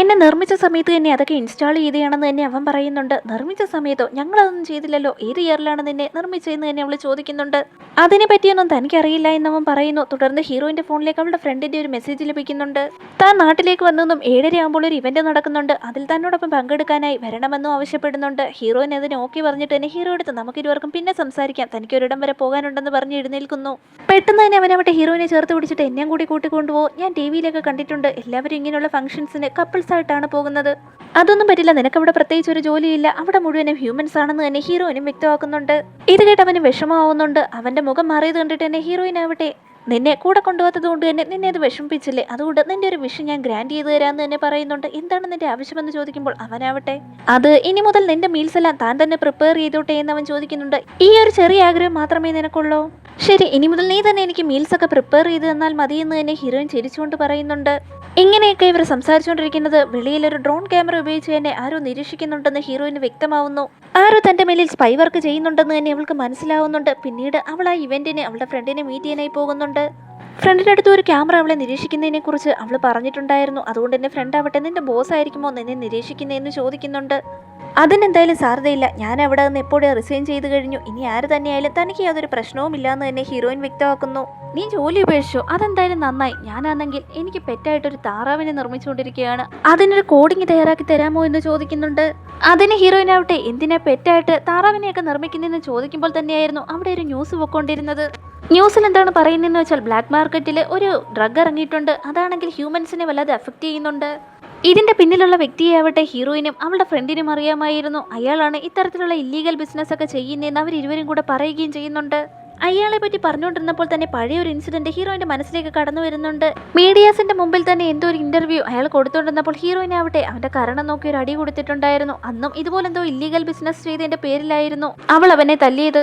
എന്നെ നിർമ്മിച്ച സമയത്ത് തന്നെ അതൊക്കെ ഇൻസ്റ്റാൾ ചെയ്തതാണെന്ന് തന്നെ അവൻ പറയുന്നുണ്ട്. നിർമ്മിച്ച സമയത്തോ, ഞങ്ങളതൊന്നും ചെയ്തില്ലല്ലോ, ഏത് ഇയറിലാണ് നിന്നെ നിർമ്മിച്ചതെന്ന് തന്നെ അവൾ ചോദിക്കുന്നുണ്ട്. അതിനെ പറ്റിയൊന്നും തനിക്കറിയില്ല എന്നവൻ പറയുന്നു. തുടർന്ന് ഹീറോയിൻ്റെ ഫോണിലേക്ക് അവളുടെ ഫ്രണ്ടിൻ്റെ ഒരു മെസ്സേജ് ലഭിക്കുന്നുണ്ട്. താൻ നാട്ടിലേക്ക് വന്നെന്നും 7:30 ആകുമ്പോൾ ഒരു ഇവന്റ് നടക്കുന്നുണ്ട്, അതിൽ തന്നോടൊപ്പം പങ്കെടുക്കാനായി വരണമെന്നും ആവശ്യപ്പെടുന്നുണ്ട്. ഹീറോയിൻ അതിന് ഓക്കെ പറഞ്ഞിട്ട് തന്നെ ഹീറോ എടുത്ത് നമുക്ക് ഇരുവർക്കും പിന്നെ സംസാരിക്കാം, തനിക്കൊരിടം വരെ പോകാനുണ്ടെന്ന് പറഞ്ഞ് എഴുന്നേൽക്കുന്നു. പെട്ടെന്ന് തന്നെ അവനവട്ടെ ഹീറോയിനെ ചേർത്ത് പിടിച്ചിട്ട് എന്നെയും കൂടി കൂട്ടിക്കൊണ്ടുപോകും, ഞാൻ TV-യിലൊക്കെ കണ്ടിട്ടുണ്ട്, എല്ലാവരും ഇങ്ങനെയുള്ള ഫംഗ്ഷൻസിന് കപ്പിൾസ് ആയിട്ടാണ് പോകുന്നത്, അതൊന്നും പറ്റില്ല, നിനക്കവിടെ പ്രത്യേകിച്ച് ഒരു ജോലിയില്ല, അവിടെ മുഴുവനും ഹ്യൂമൻസ് ആണെന്ന് തന്നെ ഹീറോയിനും വ്യക്തമാക്കുന്നുണ്ട്. ഇത് കേട്ട് അവന് വിഷമമാവുന്നുണ്ട്. അവന്റെ മുഖം മാറിയത് കണ്ടിട്ട് തന്നെ ഹീറോയിൻ ആവട്ടെ, നിന്നെ കൂടെ കൊണ്ടുപോകാത്തത് കൊണ്ട് തന്നെ നിന്നെ അത് വിഷമിപ്പിച്ചില്ലേ, അതുകൊണ്ട് നിന്റെ ഒരു വിഷ് ഞാൻ ഗ്രാൻഡ് ചെയ്ത് തരാമെന്ന് തന്നെ പറയുന്നുണ്ട്. എന്താണ് നിന്റെ ആവശ്യമെന്ന് ചോദിക്കുമ്പോൾ അവനാവട്ടെ, അത് ഇനി മുതൽ നിന്റെ മീൽസ് എല്ലാം താൻ തന്നെ പ്രിപ്പയർ ചെയ്തോട്ടെ എന്ന് അവൻ ചോദിക്കുന്നുണ്ട്. ഈ ഒരു ചെറിയ ആഗ്രഹം മാത്രമേ നിനക്കുള്ളൂ, ശരി, ഇനി മുതൽ നീ തന്നെ എനിക്ക് മീൽസ് ഒക്കെ പ്രിപ്പയർ ചെയ്ത് തന്നാൽ മതി എന്ന് തന്നെ ഹീറോയിൻ ചിരിച്ചുകൊണ്ട് പറയുന്നുണ്ട്. ഇങ്ങനെയൊക്കെ ഇവർ സംസാരിച്ചുകൊണ്ടിരിക്കുന്നത് വെളിയിലൊരു ഡ്രോൺ ക്യാമറ ഉപയോഗിച്ച് തന്നെ ആരോ നിരീക്ഷിക്കുന്നുണ്ടെന്ന് ഹീറോയിന് വ്യക്തമാവുന്നു. ആരോ തന്റെ മേലിൽ സ്പൈ വർക്ക് ചെയ്യുന്നുണ്ടെന്ന് തന്നെ അവൾക്ക് മനസ്സിലാവുന്നുണ്ട്. പിന്നീട് അവൾ ആ ഇവന്റിന് അവളുടെ ഫ്രണ്ടിനെ മീറ്റ് ചെയ്യാനായി പോകുന്നുണ്ട്. ഫ്രണ്ടിൻ്റെ അടുത്ത് ഒരു ക്യാമറ അവളെ നിരീക്ഷിക്കുന്നതിനെ കുറിച്ച് അവൾ പറഞ്ഞിട്ടുണ്ടായിരുന്നു. അതുകൊണ്ട് തന്നെ ഫ്രണ്ട് ആവട്ടെ, നിന്റെ ബോസ് ആയിരിക്കുമോ നിന്നെ നിരീക്ഷിക്കുന്നതെന്ന് ചോദിക്കുന്നുണ്ട്. അതിനെന്തായാലും സാധ്യതയില്ല, ഞാൻ അവിടെ നിന്ന് എപ്പോഴും റിസൈൻ ചെയ്ത് കഴിഞ്ഞു, ഇനി ആര് തന്നെയായാലും തനിക്ക് യാതൊരു പ്രശ്നവും ഇല്ലാന്ന് തന്നെ ഹീറോയിൻ വ്യക്തമാക്കുന്നു. നീ ജോലി ഉപേക്ഷിച്ചു, അതെന്തായാലും നന്നായി. ഞാനാണെങ്കിൽ എനിക്ക് പെറ്റായിട്ടൊരു താറാവിനെ നിർമ്മിച്ചുകൊണ്ടിരിക്കുകയാണ്, അതിനൊരു കോഡിങ് തയ്യാറാക്കി തരാമോ എന്ന് ചോദിക്കുന്നുണ്ട്. അതിന് ഹീറോയിൻ ആവട്ടെ, എന്തിനാ പെറ്റായിട്ട് താറാവിനെയൊക്കെ നിർമ്മിക്കുന്നതെന്ന് ചോദിക്കുമ്പോൾ തന്നെയായിരുന്നു അവിടെ ഒരു ന്യൂസ് പൊക്കോണ്ടിരുന്നത്. ന്യൂസിൽ എന്താണ് പറയുന്നതെന്ന് വെച്ചാൽ ബ്ലാക്ക് മാർക്കറ്റിൽ ഒരു ഡ്രഗ് ഇറങ്ങിയിട്ടുണ്ട്, അതാണെങ്കിൽ ഹ്യൂമൻസിനെ വല്ലാതെ അഫക്റ്റ് ചെയ്യുന്നുണ്ട്. ഇതിന്റെ പിന്നിലുള്ള വ്യക്തിയാവട്ടെ ഹീറോയിനും അവളുടെ ഫ്രണ്ടിനും അറിയാമായിരുന്നു. അയാളാണ് ഇത്തരത്തിലുള്ള ഇല്ലീഗൽ ബിസിനസ് ഒക്കെ ചെയ്യുന്നതെന്ന് അവരിരുവരും കൂടെ പറയുകയും ചെയ്യുന്നുണ്ട്. അയാളെ പറ്റി പറഞ്ഞുകൊണ്ടിരുന്നപ്പോൾ തന്നെ പഴയൊരു ഇൻസിഡന്റ് ഹീറോയിന്റെ മനസ്സിലേക്ക് കടന്നു വരുന്നുണ്ട്. മീഡിയാസിന്റെ മുമ്പിൽ തന്നെ എന്തോ ഒരു ഇന്റർവ്യൂ അയാൾ കൊടുത്തുകൊണ്ടിരുന്നപ്പോൾ ഹീറോയിനെ ആവട്ടെ അവന്റെ കരണം നോക്കി ഒരു അടി കൊടുത്തിട്ടുണ്ടായിരുന്നു. അന്നും ഇതുപോലെ എന്തോ ഇല്ലീഗൽ ബിസിനസ് ചെയ്തതിന്റെ പേരിലായിരുന്നു അവൾ അവനെ തല്ലിയത്.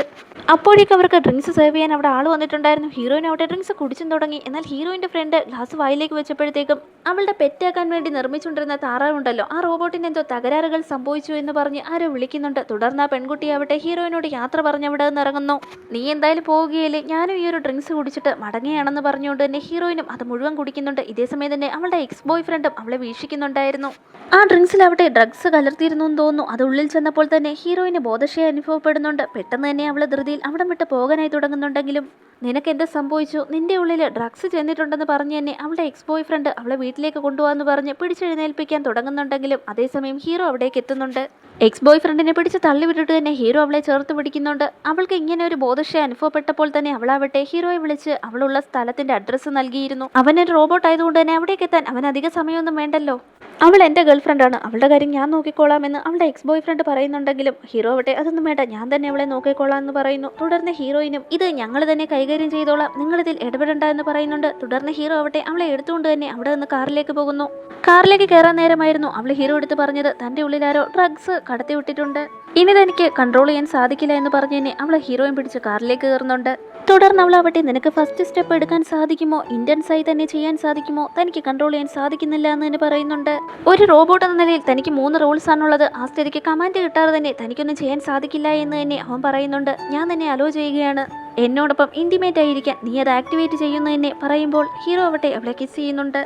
അപ്പോഴേക്കും അവർക്ക് ഡ്രിങ്ക്സ് സെർവ് ചെയ്യാൻ അവിടെ ആൾ വന്നിട്ടുണ്ടായിരുന്നു. ഹീറോയിൻ അവിടെ ഡ്രിങ്ക്സ് കുടിച്ചും തുടങ്ങി. എന്നാൽ ഹീറോയിന്റെ ഫ്രണ്ട് ഗ്ലാസ് വായിലേക്ക് വെച്ചപ്പോഴത്തേക്കും അവളുടെ പെറ്റാക്കാൻ വേണ്ടി നിർമ്മിച്ചുകൊണ്ടിരുന്ന താറാവുണ്ടല്ലോ, ആ റോബോട്ടിന് എന്തോ തകരാറുകൾ സംഭവിച്ചു എന്ന് പറഞ്ഞ് ആരോ വിളിക്കുന്നുണ്ട്. തുടർന്ന് ആ പെൺകുട്ടിയാവട്ടെ ഹീറോയിനോട് യാത്ര പറഞ്ഞ് അവിടെ നിന്ന് ഇറങ്ങുന്നു. നീ എന്തായാലും പോവുകയല്ലേ, ഞാനും ഈ ഒരു ഡ്രിങ്ക്സ് കുടിച്ചിട്ട് മടങ്ങുകയാണെന്ന് പറഞ്ഞുകൊണ്ട് തന്നെ ഹീറോയിനും അത് മുഴുവൻ കുടിക്കുന്നുണ്ട്. ഇതേസമയം തന്നെ അവളുടെ എക്സ് ബോയ് ഫ്രണ്ടും അവളെ വീക്ഷിക്കുന്നുണ്ടായിരുന്നു. ആ ഡ്രിങ്ക്സിലാവട്ടെ ഡ്രഗ്സ് കലർത്തിയിരുന്നു എന്ന് തോന്നുന്നു. അത് ഉള്ളിൽ ചെന്നപ്പോൾ തന്നെ ഹീറോയിന് ബോധക്ഷയം അനുഭവപ്പെടുന്നുണ്ട്. പെട്ടെന്ന് തന്നെ അവൾ ധൃതിയിൽ അവിടെ വിട്ട് പോകാനായി തുടങ്ങുന്നുണ്ടെങ്കിലും നിനക്ക് എന്ത് സംഭവിച്ചു, നിന്റെ ഉള്ളിൽ ഡ്രഗ്സ് ചെന്നിട്ടുണ്ടെന്ന് പറഞ്ഞ് തന്നെ അവളുടെ എക്സ് ബോയ് ഫ്രണ്ട് അവളെ വീട്ടിലേക്ക് കൊണ്ടുപോകാന്ന് പറഞ്ഞ് പിടിച്ചെഴുന്നേൽപ്പിക്കാൻ തുടങ്ങുന്നുണ്ടെങ്കിലും അതേസമയം ഹീറോ അവിടേക്ക് എത്തുന്നുണ്ട്. എക്സ് ബോയ് ഫ്രണ്ടിനെ പിടിച്ച് തള്ളിവിട്ടിട്ട് തന്നെ ഹീറോ അവളെ ചേർത്ത് പിടിക്കുന്നുണ്ട്. അവൾക്ക് ഇങ്ങനെ ഒരു ബോധക്ഷയം അനുഭവപ്പെട്ടപ്പോൾ തന്നെ അവളാവട്ടെ ഹീറോയെ വിളിച്ച് അവളുള്ള സ്ഥലത്തിന്റെ അഡ്രസ്സ് നൽകിയിരുന്നു. അവനൊരു റോബോട്ട് ആയതുകൊണ്ട് തന്നെ അവിടേക്ക് എത്താൻ അവൻ അധിക സമയമൊന്നും വേണ്ടല്ലോ. അവൾ എൻ്റെ ഗേൾഫ്രണ്ടാണ്, അവളുടെ കാര്യം ഞാൻ നോക്കിക്കോളാം എന്ന് അവളുടെ എക്സ് ബോയ് ഫ്രണ്ട് പറയുന്നുണ്ടെങ്കിലും ഹീറോ ആവട്ടെ അതൊന്നും വേണ്ട, ഞാൻ തന്നെ അവളെ നോക്കിക്കോളാം എന്ന് പറയുന്നു. തുടർന്ന് ഹീറോയിനും ഇത് ഞങ്ങൾ തന്നെ കൈകാര്യം ചെയ്തോളാം, നിങ്ങളിതിൽ ഇടപെടണ്ട എന്ന് പറയുന്നുണ്ട്. തുടർന്ന് ഹീറോ ആവട്ടെ അവളെ എടുത്തുകൊണ്ട് തന്നെ അവിടെ നിന്ന് കാറിലേക്ക് പോകുന്നു. കാറിലേക്ക് കയറാൻ നേരമായിരുന്നു അവൾ ഹീറോ എടുത്ത് പറഞ്ഞത് തൻ്റെ ഉള്ളിൽ ആരോ ഡ്രഗ്സ് കടത്തി വിട്ടിട്ടുണ്ട്, ഇനി തനിക്ക് കൺട്രോൾ ചെയ്യാൻ സാധിക്കില്ല എന്ന് പറഞ്ഞു തന്നെ അവളെ ഹീറോയും പിടിച്ച് കാറിലേക്ക് കയറുന്നുണ്ട്. തുടർന്ന് അവളാവട്ടെ നിനക്ക് ഫസ്റ്റ് സ്റ്റെപ്പ് എടുക്കാൻ സാധിക്കുമോ, ഇന്റൻസ് ആയി തന്നെ ചെയ്യാൻ സാധിക്കുമോ, തനിക്ക് കൺട്രോൾ ചെയ്യാൻ സാധിക്കുന്നില്ല എന്ന് തന്നെ പറയുന്നുണ്ട്. ഒരു റോബോട്ട് എന്ന നിലയിൽ തനിക്ക് 3 റൂൾസ് ആണുള്ളത്, ആ സ്ഥിതിക്ക് കമാൻഡ് കിട്ടാതെ തന്നെ തനിക്കൊന്നും ചെയ്യാൻ സാധിക്കില്ല എന്ന് തന്നെ അവൻ പറയുന്നുണ്ട്. ഞാൻ തന്നെ അലോ ചെയ്യുകയാണ് എന്നോടൊപ്പം ഇന്റിമേറ്റ് ആയിരിക്കാൻ, നീ അത് ആക്ടിവേറ്റ് ചെയ്യുന്നു തന്നെ പറയുമ്പോൾ ഹീറോ ആവട്ടെ അവളെ കിസ് ചെയ്യുന്നുണ്ട്.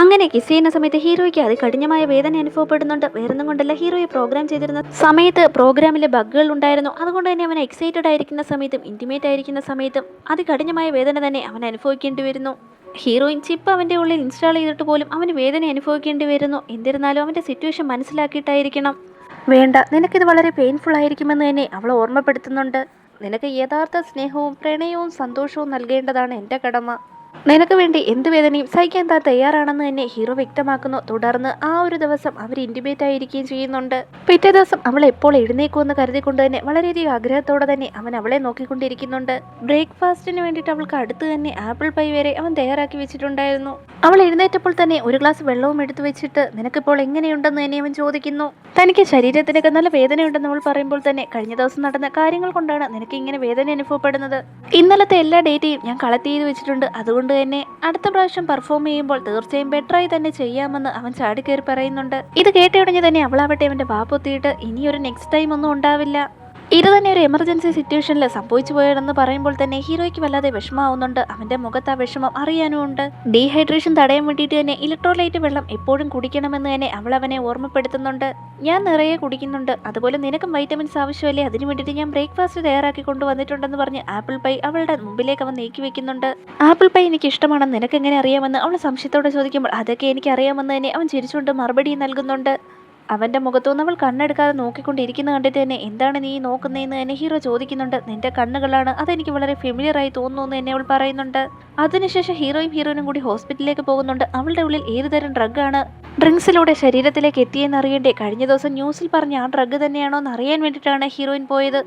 അങ്ങനെ കിസ് ചെയ്യുന്ന സമയത്ത് ഹീറോയ്ക്ക് അതികഠിനമായ വേദന അനുഭവപ്പെടുന്നുണ്ട്. വേറൊന്നും കൊണ്ടല്ല, ഹീറോയെ പ്രോഗ്രാം ചെയ്തിരുന്ന സമയത്ത് പ്രോഗ്രാമിലെ ബഗ്ഗുകൾ ഉണ്ടായിരുന്നു. അതുകൊണ്ട് തന്നെ അവൻ എക്സൈറ്റഡ് ആയിരിക്കുന്ന സമയത്തും ഇന്റിമേറ്റ് ആയിരിക്കുന്ന സമയത്തും അതികഠിനമായ വേദന തന്നെ അവൻ അനുഭവിക്കേണ്ടി വരുന്നു. ഹീറോയിൻ ചിപ്പ് അവൻ്റെ ഉള്ളിൽ ഇൻസ്റ്റാൾ ചെയ്തിട്ട് പോലും അവന് വേദന അനുഭവിക്കേണ്ടി വരുന്നു. എന്നിരുന്നാലും അവൻ്റെ സിറ്റുവേഷൻ മനസ്സിലാക്കിയിട്ടായിരിക്കണം. വേണ്ട, നിനക്കിത് വളരെ പെയിൻഫുൾ ആയിരിക്കുമെന്ന് തന്നെ അവൾ ഓർമ്മപ്പെടുത്തുന്നുണ്ട്. നിനക്ക് യഥാർത്ഥ സ്നേഹവും പ്രണയവും സന്തോഷവും നൽകേണ്ടതാണ് എൻ്റെ കടമ. നിനക്ക് വേണ്ടി എന്ത് വേദനയും സഹിക്കാൻ താൻ തയ്യാറാണെന്ന് തന്നെ ഹീറോ വ്യക്തമാക്കുന്നു. തുടർന്ന് ആ ഒരു ദിവസം അവർ ഇന്റിമേറ്റ് ആയിരിക്കുകയും ചെയ്യുന്നുണ്ട്. പിറ്റേ ദിവസം അവൾ എപ്പോൾ എഴുന്നേക്കുമെന്ന് കരുതിക്കൊണ്ട് തന്നെ വളരെയധികം ആഗ്രഹത്തോടെ തന്നെ അവൻ അവളെ നോക്കിക്കൊണ്ടിരിക്കുന്നുണ്ട്. ബ്രേക്ക്ഫാസ്റ്റിന് വേണ്ടിയിട്ട് അവൾക്ക് അടുത്ത് തന്നെ ആപ്പിൾ പൈ വരെ അവൻ തയ്യാറാക്കി വെച്ചിട്ടുണ്ടായിരുന്നു. അവൾ എഴുന്നേറ്റപ്പോൾ തന്നെ ഒരു ഗ്ലാസ് വെള്ളവും എടുത്തു വെച്ചിട്ട് നിനക്കിപ്പോൾ എങ്ങനെയുണ്ടെന്ന് തന്നെ അവൻ ചോദിക്കുന്നു. തനിക്ക് ശരീരത്തിനൊക്കെ നല്ല വേദനയുണ്ടെന്ന് അവൾ പറയുമ്പോൾ തന്നെ കഴിഞ്ഞ ദിവസം നടന്ന കാര്യങ്ങൾ കൊണ്ടാണ് നിനക്ക് ഇങ്ങനെ വേദന അനുഭവപ്പെടുന്നത്. ഇന്നലത്തെ എല്ലാ ഡേറ്റയും ഞാൻ കളക്ട് ചെയ്ത് വെച്ചിട്ടുണ്ട്. അതുകൊണ്ട് തന്നെ അടുത്ത പ്രാവശ്യം പെർഫോം ചെയ്യുമ്പോൾ തീർച്ചയായും ബെറ്ററായി തന്നെ ചെയ്യാമെന്ന് അവൻ ചാടിക്കയറി പറയുന്നുണ്ട്. ഇത് കേട്ടയുടനെ തന്നെ അവളാവട്ടെ അവന്റെ വാപ്പൊത്തിയിട്ട് ഇനിയൊരു നെക്സ്റ്റ് ടൈം ഒന്നും ഉണ്ടാവില്ല, ഇത് തന്നെ ഒരു എമർജൻസി സിറ്റുവേഷനിൽ സംഭവിച്ചു പോയതെന്ന് പറയുമ്പോൾ തന്നെ ഹീറോയ്ക്ക് വല്ലാതെ വിഷമാവുന്നുണ്ട്. അവന്റെ മുഖത്ത് ആ വിഷമം അറിയാനുമുണ്ട്. ഡീഹൈഡ്രേഷൻ തടയാൻ വേണ്ടിയിട്ട് തന്നെ ഇലക്ട്രോലൈറ്റ് വെള്ളം എപ്പോഴും കുടിക്കണമെന്ന് തന്നെ അവൾ അവനെ ഓർമ്മപ്പെടുത്തുന്നുണ്ട്. ഞാൻ നിറയെ കുടിക്കുന്നുണ്ട്, അതുപോലെ നിനക്കും വൈറ്റമിൻസ് ആവശ്യമല്ലേ, അതിന് വേണ്ടിയിട്ട് ഞാൻ ബ്രേക്ക്ഫാസ്റ്റ് തയ്യാറാക്കി കൊണ്ടുവന്നിട്ടുണ്ടെന്ന് പറഞ്ഞ് ആപ്പിൾ പൈ അവളുടെ മുമ്പിലേക്ക് അവൻ നീക്കി വെക്കുന്നുണ്ട്. ആപ്പിൾ പൈ എനിക്ക് ഇഷ്ടമാണെന്ന് നിനക്ക് എങ്ങനെ അറിയാമെന്ന് അവൾ സംശയത്തോടെ ചോദിക്കുമ്പോൾ അതൊക്കെ എനിക്ക് അറിയാമെന്ന് തന്നെ അവൻ ചിരിച്ചുകൊണ്ട് മറുപടി നൽകുന്നുണ്ട്. അവൻ്റെ മുഖത്തുനിന്ന് അവൾ കണ്ണെടുക്കാതെ നോക്കിക്കൊണ്ടിരിക്കുന്ന കണ്ടിട്ട് തന്നെ എന്താണ് നീ നോക്കുന്നതെന്ന് തന്നെ ഹീറോ ചോദിക്കുന്നുണ്ട്. നിന്റെ കണ്ണുകളാണ്, അതെനിക്ക് വളരെ ഫെമിലിയർ ആയി തോന്നുന്നു എന്ന് തന്നെ അവൾ പറയുന്നുണ്ട്. അതിനുശേഷം ഹീറോയിനും കൂടി ഹോസ്പിറ്റലിലേക്ക് പോകുന്നുണ്ട്. അവളുടെ ഉള്ളിൽ ഏതുതരം ഡ്രഗാണ് ഡ്രിങ്ക്സിലൂടെ ശരീരത്തിലേക്ക് എത്തിയെന്ന് അറിയണ്ടേ. കഴിഞ്ഞ ദിവസം ന്യൂസിൽ പറഞ്ഞ ആ ഡ്രഗ് തന്നെയാണോ എന്ന് അറിയാൻ വേണ്ടിയിട്ടാണ് ഹീറോയിൻ പോയത്.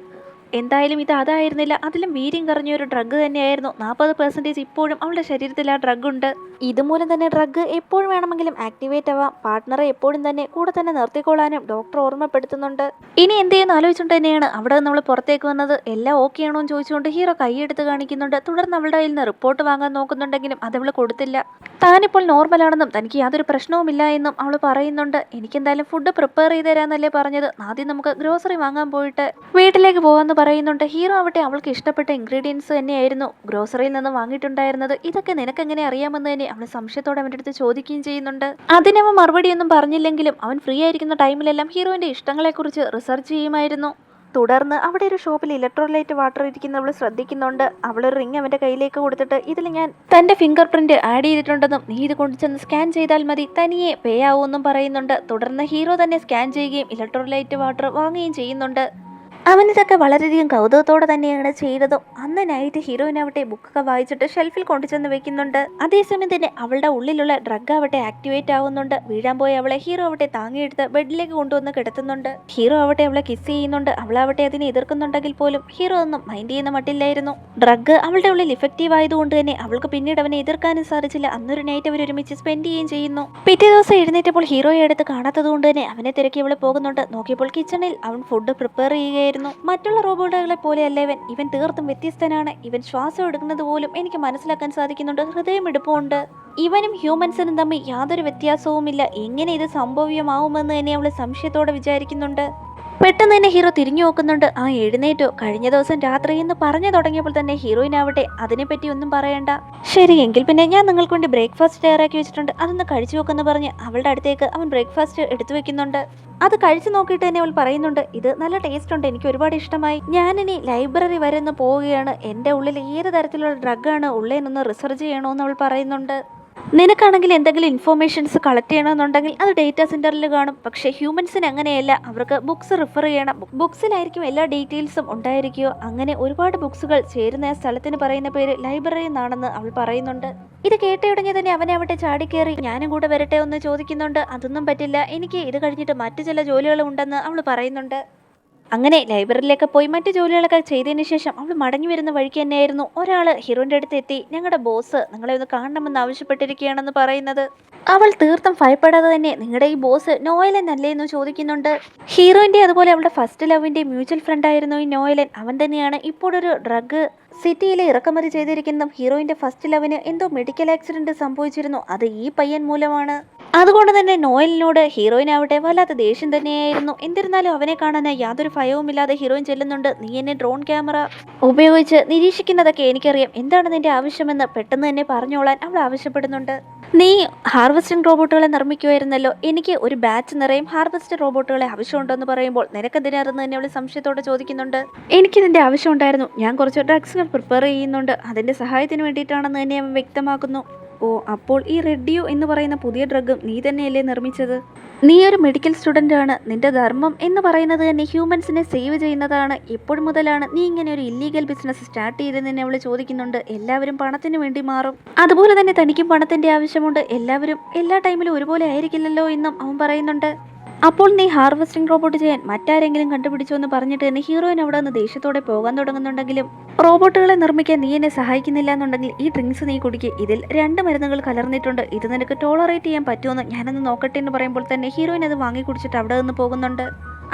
എന്തായാലും ഇത് അതായിരുന്നില്ല, അതിലും വീര്യം കറഞ്ഞ ഒരു ഡ്രഗ് തന്നെയായിരുന്നു. 40% ഇപ്പോഴും അവളുടെ ശരീരത്തിൽ ആ ഡ്രഗ് ഉണ്ട്. ഇതുമൂലം തന്നെ ഡ്രഗ് എപ്പോഴും വേണമെങ്കിലും ആക്ടിവേറ്റ് ആവാം. പാർട്ട്ണറെ എപ്പോഴും തന്നെ കൂടെ തന്നെ നിർത്തിക്കൊള്ളാനും ഡോക്ടർ ഓർമ്മപ്പെടുത്തുന്നുണ്ട്. ഇനി എന്ത് ചെയ്യുന്ന ആലോചിച്ചുകൊണ്ട് തന്നെയാണ് അവിടെ നമ്മൾ പുറത്തേക്ക് വന്നത്. എല്ലാം ഓക്കെ ആണോ എന്ന് ചോദിച്ചുകൊണ്ട് ഹീറോ കൈയെടുത്ത് കാണിക്കുന്നുണ്ട്. തുടർന്ന് അവളുടെ കയ്യിൽ നിന്ന് റിപ്പോർട്ട് വാങ്ങാൻ നോക്കുന്നുണ്ടെങ്കിലും അതവൾ കൊടുത്തില്ല. താനിപ്പോൾ നോർമലാണെന്നും തനിക്ക് യാതൊരു പ്രശ്നവുമില്ല എന്നും അവൾ പറയുന്നുണ്ട്. എനിക്കെന്തായാലും ഫുഡ് പ്രിപ്പയർ ചെയ്ത് തരാമെന്നല്ലേ പറഞ്ഞത്, ആദ്യം നമുക്ക് ഗ്രോസറി വാങ്ങാൻ പോയിട്ട് വീട്ടിലേക്ക് പോകാമെന്ന് പറയുന്നുണ്ട്. ഹീറോ ആവട്ടെ അവൾക്ക് ഇഷ്ടപ്പെട്ട ഇൻഗ്രീഡിയൻസ് തന്നെയായിരുന്നു ഗ്രോസറിയിൽ നിന്ന് വാങ്ങിയിട്ടുണ്ടായിരുന്നത്. ഇതൊക്കെ നിനക്കെങ്ങനെ അറിയാമെന്ന് തന്നെ അവൾ സംശയത്തോടെ അവൻ്റെ അടുത്ത് ചോദിക്കുകയും ചെയ്യുന്നുണ്ട്. അതിനവൻ മറുപടിയൊന്നും പറഞ്ഞില്ലെങ്കിലും അവൻ ഫ്രീ ആയിരിക്കുന്ന ടൈമിലെല്ലാം ഹീറോയിൻ്റെ ഇഷ്ടങ്ങളെക്കുറിച്ച് റിസർച്ച് ചെയ്യുമായിരുന്നു. തുടർന്ന് അവിടെ ഒരു ഷോപ്പിൽ ഇലക്ട്രോലൈറ്റ് വാട്ടർ ഇരിക്കുന്നവൾ ശ്രദ്ധിക്കുന്നുണ്ട്. അവളൊരു റിങ് അവൻ്റെ കയ്യിലേക്ക് കൊടുത്തിട്ട് ഇതിൽ ഞാൻ തൻ്റെ ഫിംഗർ പ്രിന്റ് ആഡ് ചെയ്തിട്ടുണ്ടെന്നും നീ ഇത് കൊണ്ടുചെന്ന് സ്കാൻ ചെയ്താൽ മതി, തനിയെ പേ ആവുമെന്നും പറയുന്നുണ്ട്. തുടർന്ന് ഹീറോ തന്നെ സ്കാൻ ചെയ്യുകയും ഇലക്ട്രോലൈറ്റ് വാട്ടർ വാങ്ങുകയും ചെയ്യുന്നുണ്ട്. അവനിതൊക്കെ വളരെയധികം കൗതുകത്തോടെ തന്നെയാണ് ചെയ്തതും. അന്ന് നൈറ്റ് ഹീറോയിൻ ആവട്ടെ ബുക്കൊക്കെ വായിച്ചിട്ട് ഷെൽഫിൽ കൊണ്ടുചെന്ന് വെക്കുന്നുണ്ട്. അതേസമയം തന്നെ അവളുടെ ഉള്ളിലുള്ള ഡ്രഗ് ആവട്ടെ ആക്ടിവേറ്റ് ആവുന്നുണ്ട്. വീഴാൻ പോയ അവളെ ഹീറോ ആവട്ടെ താങ്ങിയെടുത്ത് ബെഡിലേക്ക് കൊണ്ടുവന്ന് കിടത്തുന്നുണ്ട്. ഹീറോ ആവട്ടെ അവളെ കിസ് ചെയ്യുന്നുണ്ട്. അവളാവട്ടെ അതിനെ എതിർക്കുന്നുണ്ടെങ്കിൽ പോലും ഹീറോ ഒന്നും മൈൻഡ് ചെയ്യുന്ന മട്ടില്ലായിരുന്നു. ഡ്രഗ് അവളുടെ ഉള്ളിൽ ഇഫക്റ്റീവ് ആയതുകൊണ്ട് തന്നെ അവൾക്ക് പിന്നീട് അവനെ എതിർക്കാനും സാധിച്ചില്ല. അന്നൊരു നൈറ്റ് അവർ ഒരുമിച്ച് സ്പെൻഡ് ചെയ്യുകയും ചെയ്യുന്നു. പിറ്റേ ദിവസം എഴുന്നേറ്റപ്പോൾ ഹീറോയെ അടുത്ത് കാണാത്തത് കൊണ്ട് തന്നെ അവനെ തിരക്കി അവളെ പോകുന്നുണ്ട്. നോക്കിയപ്പോൾ കിച്ചണിൽ അവൻ ഫുഡ് പ്രിപ്പയർ ചെയ്യുകയായിരുന്നു. മറ്റുള്ള റോബോട്ടുകളെ പോലെയല്ല ഇവൻ തീർത്തും വ്യത്യസ്തനാണ്. ഇവൻ ശ്വാസം എടുക്കുന്നത് പോലും എനിക്ക് മനസ്സിലാക്കാൻ സാധിക്കുന്നുണ്ട്. ഹൃദയമിടിപ്പുണ്ട്. ഇവനും ഹ്യൂമൻസിനും തമ്മിൽ യാതൊരു വ്യത്യാസവുമില്ല. എങ്ങനെ ഇത് സംഭവ്യമാവുമെന്ന് തന്നെ അവള് സംശയത്തോടെ വിചാരിക്കുന്നുണ്ട്. പെട്ടെന്ന് തന്നെ ഹീറോ തിരിഞ്ഞു നോക്കുന്നുണ്ട്. ആ എഴുന്നേറ്റോ, കഴിഞ്ഞ ദിവസം രാത്രി എന്ന് പറഞ്ഞു തുടങ്ങിയപ്പോൾ തന്നെ ഹീറോയിൻ ആവട്ടെ അതിനെപ്പറ്റി ഒന്നും പറയണ്ട. ശരി എങ്കിൽ പിന്നെ ഞാൻ നിങ്ങൾക്ക് വേണ്ടി ബ്രേക്ക്ഫാസ്റ്റ് തയ്യാറാക്കി വെച്ചിട്ടുണ്ട്, അതൊന്ന് കഴിച്ചു നോക്കെന്ന് പറഞ്ഞ് അവളുടെ അടുത്തേക്ക് അവൻ ബ്രേക്ക്ഫാസ്റ്റ് എടുത്തു വെക്കുന്നുണ്ട്. അത് കഴിച്ചു നോക്കിയിട്ട് തന്നെ അവൾ പറയുന്നുണ്ട്, ഇത് നല്ല ടേസ്റ്റ് ഉണ്ട്, എനിക്ക് ഒരുപാട് ഇഷ്ടമായി. ഞാനിനി ലൈബ്രറി വരെ ഒന്ന് പോവുകയാണ്. എൻ്റെ ഉള്ളിൽ ഏത് തരത്തിലുള്ള ഡ്രഗാണ് ഉള്ളതെന്നൊന്ന് റിസർച്ച് ചെയ്യണമെന്ന് അവൾ പറയുന്നുണ്ട്. നിനക്കാണെങ്കിൽ എന്തെങ്കിലും ഇൻഫോർമേഷൻസ് കളക്ട് ചെയ്യണമെന്നുണ്ടെങ്കിൽ അത് ഡേറ്റാ സെന്ററിൽ കാണും. പക്ഷേ ഹ്യൂമൻസിന് അങ്ങനെയല്ല, അവർക്ക് ബുക്സ് റിഫർ ചെയ്യണം. ബുക്സിലായിരിക്കും എല്ലാ ഡീറ്റെയിൽസും ഉണ്ടായിരിക്കുകയോ. അങ്ങനെ ഒരുപാട് ബുക്സുകൾ ചേരുന്ന ആ സ്ഥലത്തിന് പറയുന്ന പേര് ലൈബ്രറി എന്നാണെന്ന് അവൾ പറയുന്നുണ്ട്. ഇത് കേട്ടയുടനെ തന്നെ അവനെ അവിടെ ചാടിക്കേറി ഞാനും കൂടെ വരട്ടെ എന്ന് ചോദിക്കുന്നുണ്ട്. അതൊന്നും പറ്റില്ല, എനിക്ക് ഇത് കഴിഞ്ഞിട്ട് മറ്റു ചില ജോലികളും ഉണ്ടെന്ന് അവൾ പറയുന്നുണ്ട്. അങ്ങനെ ലൈബ്രറിയിലേക്ക് പോയി മറ്റു ജോലികളൊക്കെ ചെയ്തതിന് ശേഷം അവൾ മടങ്ങി വരുന്ന വഴിക്ക് തന്നെയായിരുന്നു ഒരാൾ ഹീറോയിൻ്റെ അടുത്ത് എത്തി ഞങ്ങളുടെ ബോസ് നിങ്ങളെ ഒന്ന് കാണണമെന്ന് ആവശ്യപ്പെട്ടിരിക്കുകയാണെന്ന് പറയുന്നത്. അവൾ തീർത്തും ഭയപ്പെടാതെ തന്നെ നിങ്ങളുടെ ഈ ബോസ് നോയലൻ അല്ലേ എന്ന് ചോദിക്കുന്നുണ്ട്. ഹീറോയിൻ്റെ അതുപോലെ അവളുടെ ഫസ്റ്റ് ലവിൻ്റെ മ്യൂച്വൽ ഫ്രണ്ട് ആയിരുന്നു ഈ നോയലൻ. അവൻ തന്നെയാണ് ഇപ്പോഴൊരു ഡ്രഗ് സിറ്റിയിൽ ഇറക്കുമതി ചെയ്തിരിക്കുന്ന. ഹീറോയിൻ്റെ ഫസ്റ്റ് ലവിന് എന്തോ മെഡിക്കൽ ആക്സിഡന്റ് സംഭവിച്ചിരുന്നു, അത് ഈ പയ്യൻ മൂലമാണ്. അതുകൊണ്ട് തന്നെ നോയലിനോട് ഹീറോയിനാവട്ടെ വല്ലാത്ത ദേഷ്യം തന്നെയായിരുന്നു. എന്നിരുന്നാലും അവനെ കാണാൻ യാതൊരു ഭയവുമില്ലാതെ ഹീറോയിൻ ചെല്ലുന്നുണ്ട്. നീ എന്നെ ഡ്രോൺ ക്യാമറ ഉപയോഗിച്ച് നിരീക്ഷിക്കുന്നതൊക്കെ എനിക്കറിയാം, എന്താണ് നിന്റെ ആവശ്യമെന്ന് പെട്ടെന്ന് തന്നെ പറഞ്ഞോളാൻ അവൾ ആവശ്യപ്പെടുന്നുണ്ട്. നീ ഹാർവെസ്റ്റിംഗ് റോബോട്ടുകളെ നിർമ്മിക്കുമായിരുന്നല്ലോ, എനിക്ക് ഒരു ബാച്ച് നിറയും ഹാർവെസ്റ്റ് റോബോട്ടുകളെ ആവശ്യമുണ്ടെന്ന് പറയുമ്പോൾ നിനക്കെന്തിനായിരുന്നു തന്നെ അവൾ സംശയത്തോടെ ചോദിക്കുന്നുണ്ട്. എനിക്ക് ഇതിൻ്റെ ആവശ്യമുണ്ടായിരുന്നു, ഞാൻ കുറച്ച് ഡ്രഗ്സുകൾ പ്രിപ്പയർ ചെയ്യുന്നുണ്ട്, അതിൻ്റെ സഹായത്തിന് വേണ്ടിയിട്ടാണെന്ന് തന്നെ അവൻ വ്യക്തമാക്കുന്നു. ഓ, അപ്പോൾ ഈ റെഡിയോ എന്ന് പറയുന്ന പുതിയ ഡ്രഗും നീ തന്നെയല്ലേ നിർമ്മിച്ചത്? നീ ഒരു മെഡിക്കൽ സ്റ്റുഡൻ്റ് ആണ്, നിന്റെ ധർമ്മം എന്ന് പറയുന്നത് തന്നെ ഹ്യൂമൻസിനെ സേവ് ചെയ്യുന്നതാണ്. എപ്പോൾ മുതലാണ് നീ ഇങ്ങനെ ഒരു ഇല്ലീഗൽ ബിസിനസ് സ്റ്റാർട്ട് ചെയ്തതെന്ന് അവൾ ചോദിക്കുന്നുണ്ട്. എല്ലാവരും പണത്തിന് വേണ്ടി മാറും, അതുപോലെ തന്നെ തനിക്കും പണത്തിൻ്റെ ആവശ്യമുണ്ട്, എല്ലാവരും എല്ലാ ടൈമിലും ഒരുപോലെ ആയിരിക്കില്ലല്ലോ എന്നും അവൻ പറയുന്നുണ്ട്. അപ്പോൾ നീ ഹാർവെസ്റ്റിംഗ് റോബോട്ട് ചെയ്യാൻ മറ്റാരെങ്കിലും കണ്ടുപിടിച്ചോ എന്ന് പറഞ്ഞിട്ട് തന്നെ ഹീറോയിൻ അവിടെ നിന്ന് ദേഷ്യത്തോടെ പോകാൻ തുടങ്ങുന്നുണ്ടെങ്കിലും റോബോട്ടുകളെ നിർമ്മിക്കാൻ നീ എന്നെ സഹായിക്കുന്നില്ല എന്നുണ്ടെങ്കിൽ ഈ ഡ്രിങ്ക്സ് നീ കുടിക്കുക, ഇതിൽ 2 മരുന്നുകൾ കലർന്നിട്ടുണ്ട്, ഇത് നിനക്ക് ടോളറേറ്റ് ചെയ്യാൻ പറ്റുമെന്ന് ഞാനൊന്ന് നോക്കട്ടെ എന്ന് പറയുമ്പോൾ തന്നെ ഹീറോയിൻ അത് വാങ്ങി കുടിച്ചിട്ട് അവിടെ നിന്ന് പോകുന്നുണ്ട്.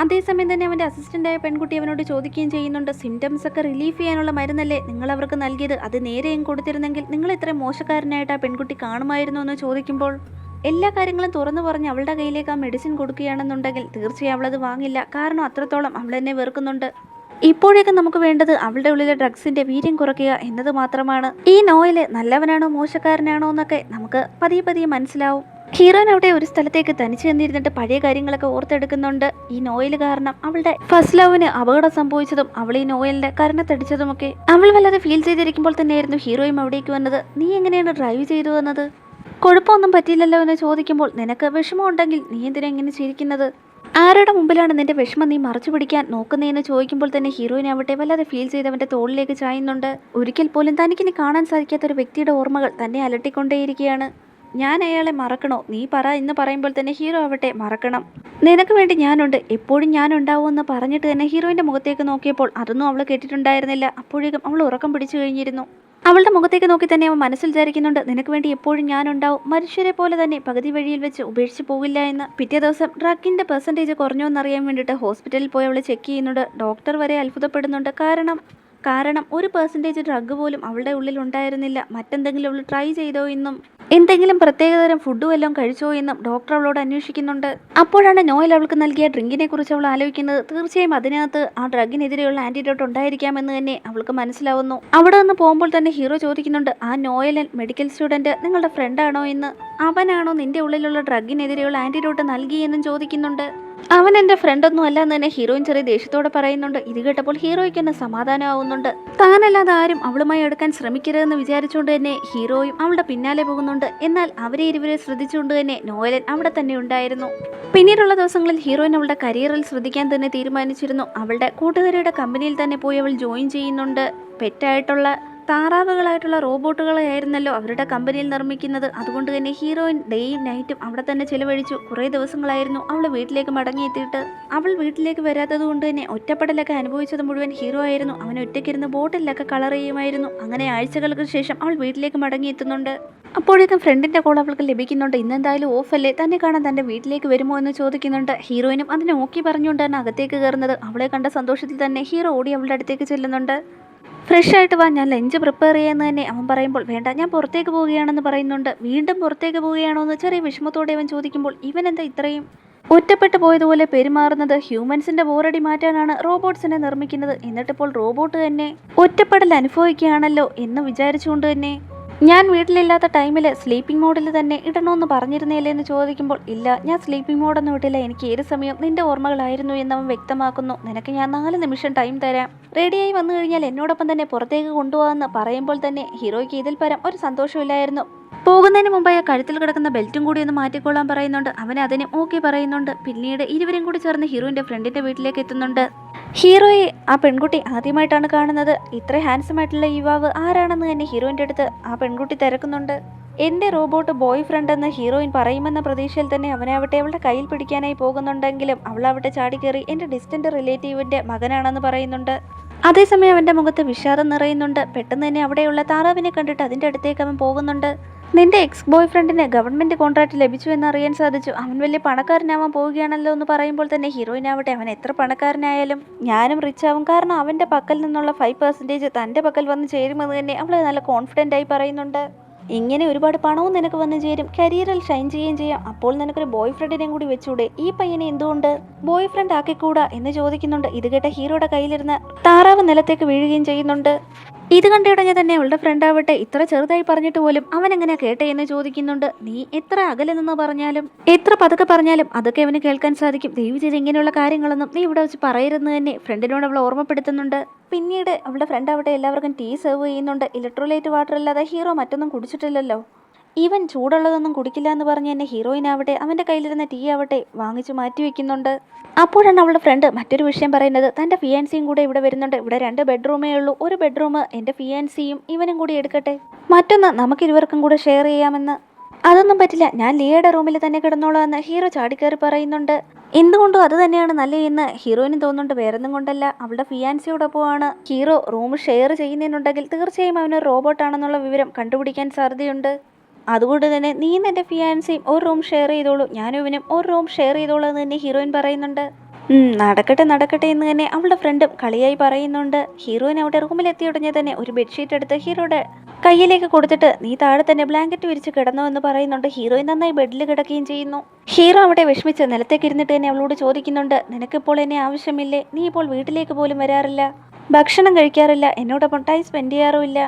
അതേസമയം തന്നെ അവൻ്റെ അസിസ്റ്റൻ്റായ പെൺകുട്ടി അവനോട് ചോദിക്കുകയും ചെയ്യുന്നുണ്ട്, സിംറ്റംസ് ഒക്കെ റിലീഫ് ചെയ്യാനുള്ള മരുന്നല്ലേ നിങ്ങൾ അവർക്ക് നൽകിയത്, അത് നേരെയും കൊടുത്തിരുന്നെങ്കിൽ നിങ്ങൾ ഇത്രയും മോശക്കാരനായിട്ട് ആ പെൺകുട്ടി കാണുമായിരുന്നു എന്ന് ചോദിക്കുമ്പോൾ എല്ലാ കാര്യങ്ങളും തുറന്നു പറഞ്ഞ് അവളുടെ കയ്യിലേക്ക് ആ മെഡിസിൻ കൊടുക്കുകയാണെന്നുണ്ടെങ്കിൽ തീർച്ചയായും അവളത് വാങ്ങില്ല. കാരണം അത്രത്തോളം അവൾ എന്നെ വെറുക്കുന്നുണ്ട്. ഇപ്പോഴേക്കും നമുക്ക് വേണ്ടത് അവളുടെ ഉള്ളിലെ ഡ്രഗ്സിന്റെ വീര്യം കുറയ്ക്കുക എന്നത് മാത്രമാണ്. ഈ നോയല് നല്ലവനാണോ മോശക്കാരനാണോ എന്നൊക്കെ നമുക്ക് പതിയെ പതിയെ മനസ്സിലാവും. ഹീറോയിൻ അവിടെ ഒരു സ്ഥലത്തേക്ക് തനിച്ച് ചെന്നിരുന്നിട്ട് പഴയ കാര്യങ്ങളൊക്കെ ഓർത്തെടുക്കുന്നുണ്ട്. ഈ നോയൽ കാരണം അവളുടെ ഫസ്റ്റ് ലവിന് അപകടം സംഭവിച്ചതും അവൾ ഈ നോയലിന്റെ കരണത്തടിച്ചതുമൊക്കെ അവൾ വല്ലാതെ ഫീൽ ചെയ്തിരിക്കുമ്പോൾ തന്നെയായിരുന്നു ഹീറോയും അവിടേക്ക് വന്നത്. നീ എങ്ങനെയാണ് ഡ്രൈവ് ചെയ്തു വന്നത്? കുഴപ്പമൊന്നും പറ്റിയില്ലല്ലോ എന്ന് ചോദിക്കുമ്പോൾ നിനക്ക് വിഷമമുണ്ടെങ്കിൽ നീ എന്തിനാ ഇങ്ങനെ ചിരിക്കുന്നത്? ആരുടെ മുമ്പിലാണ് നിന്റെ വിഷമം നീ മറച്ചു പിടിക്കാൻ നോക്കുന്നതെന്ന് ചോദിക്കുമ്പോൾ തന്നെ ഹീറോയിൻ ആവട്ടെ വല്ലാതെ ഫീൽ ചെയ്തവന്റെ തോളിലേക്ക് ചായുന്നുണ്ട്. ഒരിക്കൽ പോലും തനിക്കിനി കാണാൻ സാധിക്കാത്ത ഒരു വ്യക്തിയുടെ ഓർമ്മകൾ തന്നെ അലട്ടിക്കൊണ്ടേയിരിക്കുകയാണ്. ഞാൻ അയാളെ മറക്കണോ? നീ പറ എന്ന് പറയുമ്പോൾ തന്നെ ഹീറോ ആവട്ടെ മറക്കണം, നിനക്ക് വേണ്ടി ഞാനുണ്ട്, എപ്പോഴും ഞാനുണ്ടാവുമെന്ന് പറഞ്ഞിട്ട് തന്നെ ഹീറോയിൻ്റെ മുഖത്തേക്ക് നോക്കിയപ്പോൾ അതൊന്നും അവൾ കേട്ടിട്ടുണ്ടായിരുന്നില്ല. അപ്പോഴേക്കും അവൾ ഉറക്കം പിടിച്ചു കഴിഞ്ഞിരുന്നു. അവളുടെ മുഖത്തേക്ക് നോക്കി തന്നെ അവൻ മനസ്സിൽ വിചാരിക്കുന്നുണ്ട്, നിനക്ക് വേണ്ടി എപ്പോഴും ഞാനുണ്ടാവും, മനുഷ്യരെ പോലെ തന്നെ പകുതി വഴിയിൽ വെച്ച് ഉപേക്ഷിച്ച് പോകില്ല എന്ന്. പിറ്റേ ദിവസം ഡ്രഗിൻ്റെ പെർസെൻറ്റേജ് കുറഞ്ഞോ എന്നറിയാൻ വേണ്ടിയിട്ട് ഹോസ്പിറ്റലിൽ പോയി അവൾ ചെക്ക് ചെയ്യുന്നുണ്ട്. ഡോക്ടർ വരെ അത്ഭുതപ്പെടുന്നുണ്ട്. കാരണം 1% ഡ്രഗ് പോലും അവളുടെ ഉള്ളിൽ ഉണ്ടായിരുന്നില്ല. മറ്റെന്തെങ്കിലും അവൾ ട്രൈ ചെയ്തോ എന്നും എന്തെങ്കിലും പ്രത്യേകതരം ഫുഡും എല്ലാം കഴിച്ചോ എന്നും ഡോക്ടർ അവളോട് അന്വേഷിക്കുന്നുണ്ട്. അപ്പോഴാണ് നോയൽ അവൾക്ക് നൽകിയ ഡ്രിങ്കിനെ കുറിച്ച് അവൾ ആലോചിക്കുന്നത്. തീർച്ചയായും അതിനകത്ത് ആ ഡ്രഗിനെതിരെയുള്ള ആന്റിഡോട്ട് ഉണ്ടായിരിക്കാമെന്ന് തന്നെ അവൾക്ക് മനസ്സിലാവുന്നു. അവിടെ നിന്ന് പോകുമ്പോൾ തന്നെ ഹീറോ ചോദിക്കുന്നുണ്ട്, ആ നോയലൻ മെഡിക്കൽ സ്റ്റുഡൻറ്റ് നിങ്ങളുടെ ഫ്രണ്ടാണോ എന്ന്? അവനാണോ നിന്റെ ഉള്ളിലുള്ള ഡ്രഗിനെതിരെയുള്ള ആന്റിഡോട്ട് നൽകിയെന്നും ചോദിക്കുന്നുണ്ട്. അവൻ എൻ്റെ ഫ്രണ്ടൊന്നും അല്ല എന്ന് തന്നെ ഹീറോയിൻ ചെറിയ ദേഷ്യത്തോടെ പറയുന്നുണ്ട്. ഇത് കേട്ടപ്പോൾ ഹീറോയ്ക്ക് തന്നെ സമാധാനമാവുന്നുണ്ട്. താനല്ലാതെ ആരും അവളുമായി എടുക്കാൻ ശ്രമിക്കരുതെന്ന് വിചാരിച്ചുകൊണ്ട് തന്നെ ഹീറോയും അവളുടെ പിന്നാലെ പോകുന്നുണ്ട്. എന്നാൽ അവരെ ഇരുവരെ ശ്രദ്ധിച്ചുകൊണ്ട് തന്നെ നോയലൻ അവിടെ തന്നെ ഉണ്ടായിരുന്നു. പിന്നീടുള്ള ദിവസങ്ങളിൽ ഹീറോയിൻ അവളുടെ കരിയറിൽ ശ്രദ്ധിക്കാൻ തന്നെ തീരുമാനിച്ചിരുന്നു. അവളുടെ കൂട്ടുകാരിയുടെ കമ്പനിയിൽ തന്നെ പോയി അവൾ ജോയിൻ ചെയ്യുന്നുണ്ട്. പെറ്റായിട്ടുള്ള താറാവുകളായിട്ടുള്ള റോബോട്ടുകളായിരുന്നല്ലോ അവരുടെ കമ്പനിയിൽ നിർമ്മിക്കുന്നത്. അതുകൊണ്ട് തന്നെ ഹീറോയിൻ ഡേയും നൈറ്റും അവിടെ തന്നെ ചിലവഴിച്ചു. കുറേ ദിവസങ്ങളായിരുന്നു അവൾ വീട്ടിലേക്ക് മടങ്ങിയെത്തിയിട്ട്. അവൾ വീട്ടിലേക്ക് വരാത്തത് കൊണ്ട് തന്നെ ഒറ്റപ്പെടലൊക്കെ അനുഭവിച്ചത് മുഴുവൻ ഹീറോ ആയിരുന്നു. അവൻ ഒറ്റയ്ക്കിരുന്ന് ബോട്ടിലൊക്കെ കളർ ചെയ്യുമായിരുന്നു. അങ്ങനെ ആഴ്ചകൾക്ക് ശേഷം അവൾ വീട്ടിലേക്ക് മടങ്ങിയെത്തുന്നുണ്ട്. അപ്പോഴേക്കും ഫ്രണ്ടിന്റെ കോൾ അവൾക്ക് ലഭിക്കുന്നുണ്ട്. ഇന്നെന്തായാലും ഓഫല്ലേ, തന്നെ കാണാൻ തന്റെ വീട്ടിലേക്ക് വരുമോ എന്ന് ചോദിക്കുന്നുണ്ട്. ഹീറോയിനും അതിനെ ഓക്കെ പറഞ്ഞുകൊണ്ട് തന്നെ അകത്തേക്ക് കയറുന്നത്. അവളെ കണ്ട സന്തോഷത്തിൽ തന്നെ ഹീറോ ഓടി അവളുടെ അടുത്തേക്ക് ചെല്ലുന്നുണ്ട്. ഫ്രഷ് ആയിട്ട് വാ, ഞാൻ ലഞ്ച് പ്രിപ്പയർ ചെയ്യാമെന്ന് തന്നെ അവൻ പറയുമ്പോൾ വേണ്ട, ഞാൻ പുറത്തേക്ക് പോവുകയാണെന്ന് പറയുന്നുണ്ട്. വീണ്ടും പുറത്തേക്ക് പോവുകയാണോ എന്ന് ചെറിയ വിഷമത്തോടെ അവൻ ചോദിക്കുമ്പോൾ ഇവൻ എന്താ ഇത്രയും ഒറ്റപ്പെട്ടു പോയതുപോലെ പെരുമാറുന്നത്? ഹ്യൂമൻസിന്റെ ബോറടി മാറ്റാനാണ് റോബോട്ട്സിനെ നിർമ്മിക്കുന്നത്. എന്നിട്ടിപ്പോൾ റോബോട്ട് തന്നെ ഒറ്റപ്പെടൽ അനുഭവിക്കുകയാണല്ലോ എന്ന് വിചാരിച്ചുകൊണ്ട് തന്നെ ഞാൻ വീട്ടിലില്ലാത്ത ടൈമിൽ സ്ലീപ്പിംഗ് മോഡിൽ തന്നെ ഇടണമെന്ന് പറഞ്ഞിരുന്നില്ലേ എന്ന് ചോദിക്കുമ്പോൾ ഇല്ല, ഞാൻ സ്ലീപ്പിംഗ് മോഡൊന്നും ഇട്ടില്ല, എനിക്ക് ഏത് സമയം നിന്റെ ഓർമ്മകളായിരുന്നു എന്നവൻ വ്യക്തമാക്കുന്നു. നിനക്ക് ഞാൻ 4 നിമിഷം ടൈം തരാം, റെഡിയായി വന്നു കഴിഞ്ഞാൽ എന്നോടൊപ്പം തന്നെ പുറത്തേക്ക് കൊണ്ടുപോകാമെന്ന് പറയുമ്പോൾ തന്നെ ഹീറോയ്ക്ക് ഇതിൽ പരം ഒരു സന്തോഷമില്ലായിരുന്നു. പോകുന്നതിന് മുമ്പായി ആ കഴുത്തിൽ കിടക്കുന്ന ബെൽറ്റും കൂടി ഒന്ന് മാറ്റിക്കൊള്ളാൻ പറയുന്നുണ്ട്. അവനെ അതിന് ഓക്കെ പറയുന്നുണ്ട്. പിന്നീട് ഇരുവരും കൂടി ചേർന്ന് ഹീറോയിന്റെ ഫ്രണ്ടിന്റെ വീട്ടിലേക്ക് എത്തുന്നുണ്ട്. ഹീറോയെ ആ പെൺകുട്ടി ആദ്യമായിട്ടാണ് കാണുന്നത്. ഇത്ര ഹാൻസം ആയിട്ടുള്ള യുവാവ് ആരാണെന്ന് തന്നെ ഹീറോയിന്റെ അടുത്ത് ആ പെൺകുട്ടി തിരക്കുന്നുണ്ട്. എൻ്റെ റോബോട്ട് ബോയ് ഫ്രണ്ട് എന്ന് ഹീറോയിൻ പറയുമെന്ന പ്രതീക്ഷയിൽ തന്നെ അവനാവട്ടെ അവളുടെ കയ്യിൽ പിടിക്കാനായി പോകുന്നുണ്ടെങ്കിലും അവളാവട്ടെ ചാടിക്കേറി എൻ്റെ ഡിസ്റ്റന്റ് റിലേറ്റീവിൻ്റെ മകനാണെന്ന് പറയുന്നുണ്ട്. അതേസമയം അവൻ്റെ മുഖത്ത് വിഷാദം നിറയുന്നുണ്ട്. പെട്ടെന്ന് തന്നെ അവിടെയുള്ള താറാവിനെ കണ്ടിട്ട് അതിൻ്റെ അടുത്തേക്ക് അവൻ പോകുന്നുണ്ട്. നിന്റെ എക്സ് ബോയ് ഫ്രണ്ടിന് ഗവൺമെൻറ് കോൺട്രാക്ട് ലഭിച്ചു എന്നറിയാൻ സാധിച്ചു. അവൻ വലിയ പണക്കാരനാവാൻ പോവുകയാണല്ലോ എന്ന് പറയുമ്പോൾ തന്നെ ഹീറോയിനാവട്ടെ അവൻ എത്ര പണക്കാരനായാലും ഞാനും റിച്ച് ആവും, കാരണം അവൻ്റെ പക്കൽ നിന്നുള്ള 5% തൻ്റെ പക്കൽ വന്ന് ചേരുമെന്ന് തന്നെ അവൾ നല്ല കോൺഫിഡൻ്റ് ആയി പറയുന്നുണ്ട്. ഇങ്ങനെ ഒരുപാട് പണവും നിനക്ക് വന്നു ചേരും, കരിയറിൽ ഷൈൻ ചെയ്യുകയും ചെയ്യാം. അപ്പോൾ നിനക്കൊരു ബോയ് ഫ്രണ്ടിനെയും കൂടി വെച്ചൂടെ? ഈ പയ്യനെ എന്തുകൊണ്ട് ബോയ് ഫ്രണ്ട് ആക്കിക്കൂടാ എന്ന് ചോദിക്കുന്നുണ്ട്. ഇത് കേട്ട ഹീറോയുടെ കയ്യിലിരുന്ന് താറാവ് നിലത്തേക്ക് വീഴുകയും ചെയ്യുന്നുണ്ട്. ഇത് കണ്ടിടഞ്ഞ തന്നെ അവളുടെ ഫ്രണ്ട് ആവട്ടെ ഇത്ര ചെറുതായി പറഞ്ഞിട്ട് പോലും അവൻ എങ്ങനെ കേട്ടെ എന്ന് ചോദിക്കുന്നുണ്ട്. നീ എത്ര അകലെ നിന്ന് പറഞ്ഞാലും എത്ര പതുക്കെ പറഞ്ഞാലും അതൊക്കെ അവന് കേൾക്കാൻ സാധിക്കും. ദയവ് ചെയ്ത് ഇങ്ങനെയുള്ള കാര്യങ്ങളൊന്നും നീ ഇവിടെ വെച്ച് പറയരുതെന്ന് തന്നെ ഫ്രണ്ടിനോട് അവൾ ഓർമ്മപ്പെടുത്തുന്നുണ്ട്. പിന്നീട് അവളുടെ ഫ്രണ്ട് ആവട്ടെ എല്ലാവർക്കും ടീ സെർവ് ചെയ്യുന്നുണ്ട്. ഇലക്ട്രോലൈറ്റ് വാട്ടർ അല്ലാതെ ഹീറോ മറ്റൊന്നും കുടിച്ചിട്ടില്ലല്ലോ. ഈവൻ ചൂടുള്ളതൊന്നും കുടിക്കില്ല എന്ന് പറഞ്ഞ് തന്നെ ഹീറോയിൻ ആവട്ടെ അവൻ്റെ കയ്യിലിരുന്ന ടീ ആവട്ടെ വാങ്ങിച്ചു മാറ്റി വെക്കുന്നുണ്ട്. അപ്പോഴാണ് അവളുടെ ഫ്രണ്ട് മറ്റൊരു വിഷയം പറയുന്നത്. തൻ്റെ ഫിയാൻസിയും കൂടെ ഇവിടെ വരുന്നുണ്ട്. ഇവിടെ 2 ബെഡ്റൂമേ ഉള്ളൂ. ഒരു ബെഡ്റൂം എൻ്റെ ഫിയാൻസിയും ഇവനും കൂടി എടുക്കട്ടെ, മറ്റൊന്ന് നമുക്ക് ഇരുവർക്കും കൂടെ ഷെയർ ചെയ്യാമെന്ന്. അതൊന്നും പറ്റില്ല, ഞാൻ ലിയയുടെ റൂമിൽ തന്നെ കിടന്നോളാം എന്ന് ഹീറോ ചാടിക്കയറി പറയുന്നുണ്ട്. എന്തുകൊണ്ടും അത് തന്നെയാണ് നല്ലതെന്ന് ഹീറോയിനും തോന്നുന്നുണ്ട്. വേറൊന്നും കൊണ്ടല്ല, അവളുടെ ഫിയാൻസിയോടൊപ്പമാണ് ഹീറോ റൂം ഷെയർ ചെയ്യുന്നുണ്ടെങ്കിൽ തീർച്ചയായും അവന് റോബോട്ടാണെന്നുള്ള വിവരം കണ്ടുപിടിക്കാൻ സാധ്യതയുണ്ട്. അതുകൊണ്ട് തന്നെ നീ എൻ്റെ ഫിയാൻസിയും ഒരു റൂം ഷെയർ ചെയ്തോളൂ, ഞാനും ഇവനും ഒരു റൂം ഷെയർ ചെയ്തോളൂ എന്ന് തന്നെ ഹീറോയിൻ പറയുന്നുണ്ട്. നടക്കട്ടെ നടക്കട്ടെ എന്ന് തന്നെ അവളുടെ ഫ്രണ്ടും കളിയായി പറയുന്നുണ്ട്. ഹീറോയിൻ അവിടെ റൂമിലെത്തിയ ഉടനെ തന്നെ ഒരു ബെഡ്ഷീറ്റ് എടുത്ത് ഹീറോയുടെ കയ്യിലേക്ക് കൊടുത്തിട്ട് നീ താഴെ തന്നെ ബ്ലാങ്കറ്റ് വിരിച്ച് കിടന്നു എന്ന് പറയുന്നുണ്ട്. ഹീറോയിൻ നന്നായി ബെഡിൽ കിടക്കുകയും ചെയ്യുന്നു. ഹീറോ അവിടെ വിഷമിച്ച് നിലത്തേക്ക് ഇരുന്നിട്ട് തന്നെ അവളോട് ചോദിക്കുന്നുണ്ട്, നിനക്കിപ്പോൾ എന്നെ ആവശ്യമില്ലേ? നീ ഇപ്പോൾ വീട്ടിലേക്ക് പോലും വരാറില്ല, ഭക്ഷണം കഴിക്കാറില്ല, എന്നോടൊപ്പം ടൈം സ്പെൻഡ് ചെയ്യാറുമില്ല.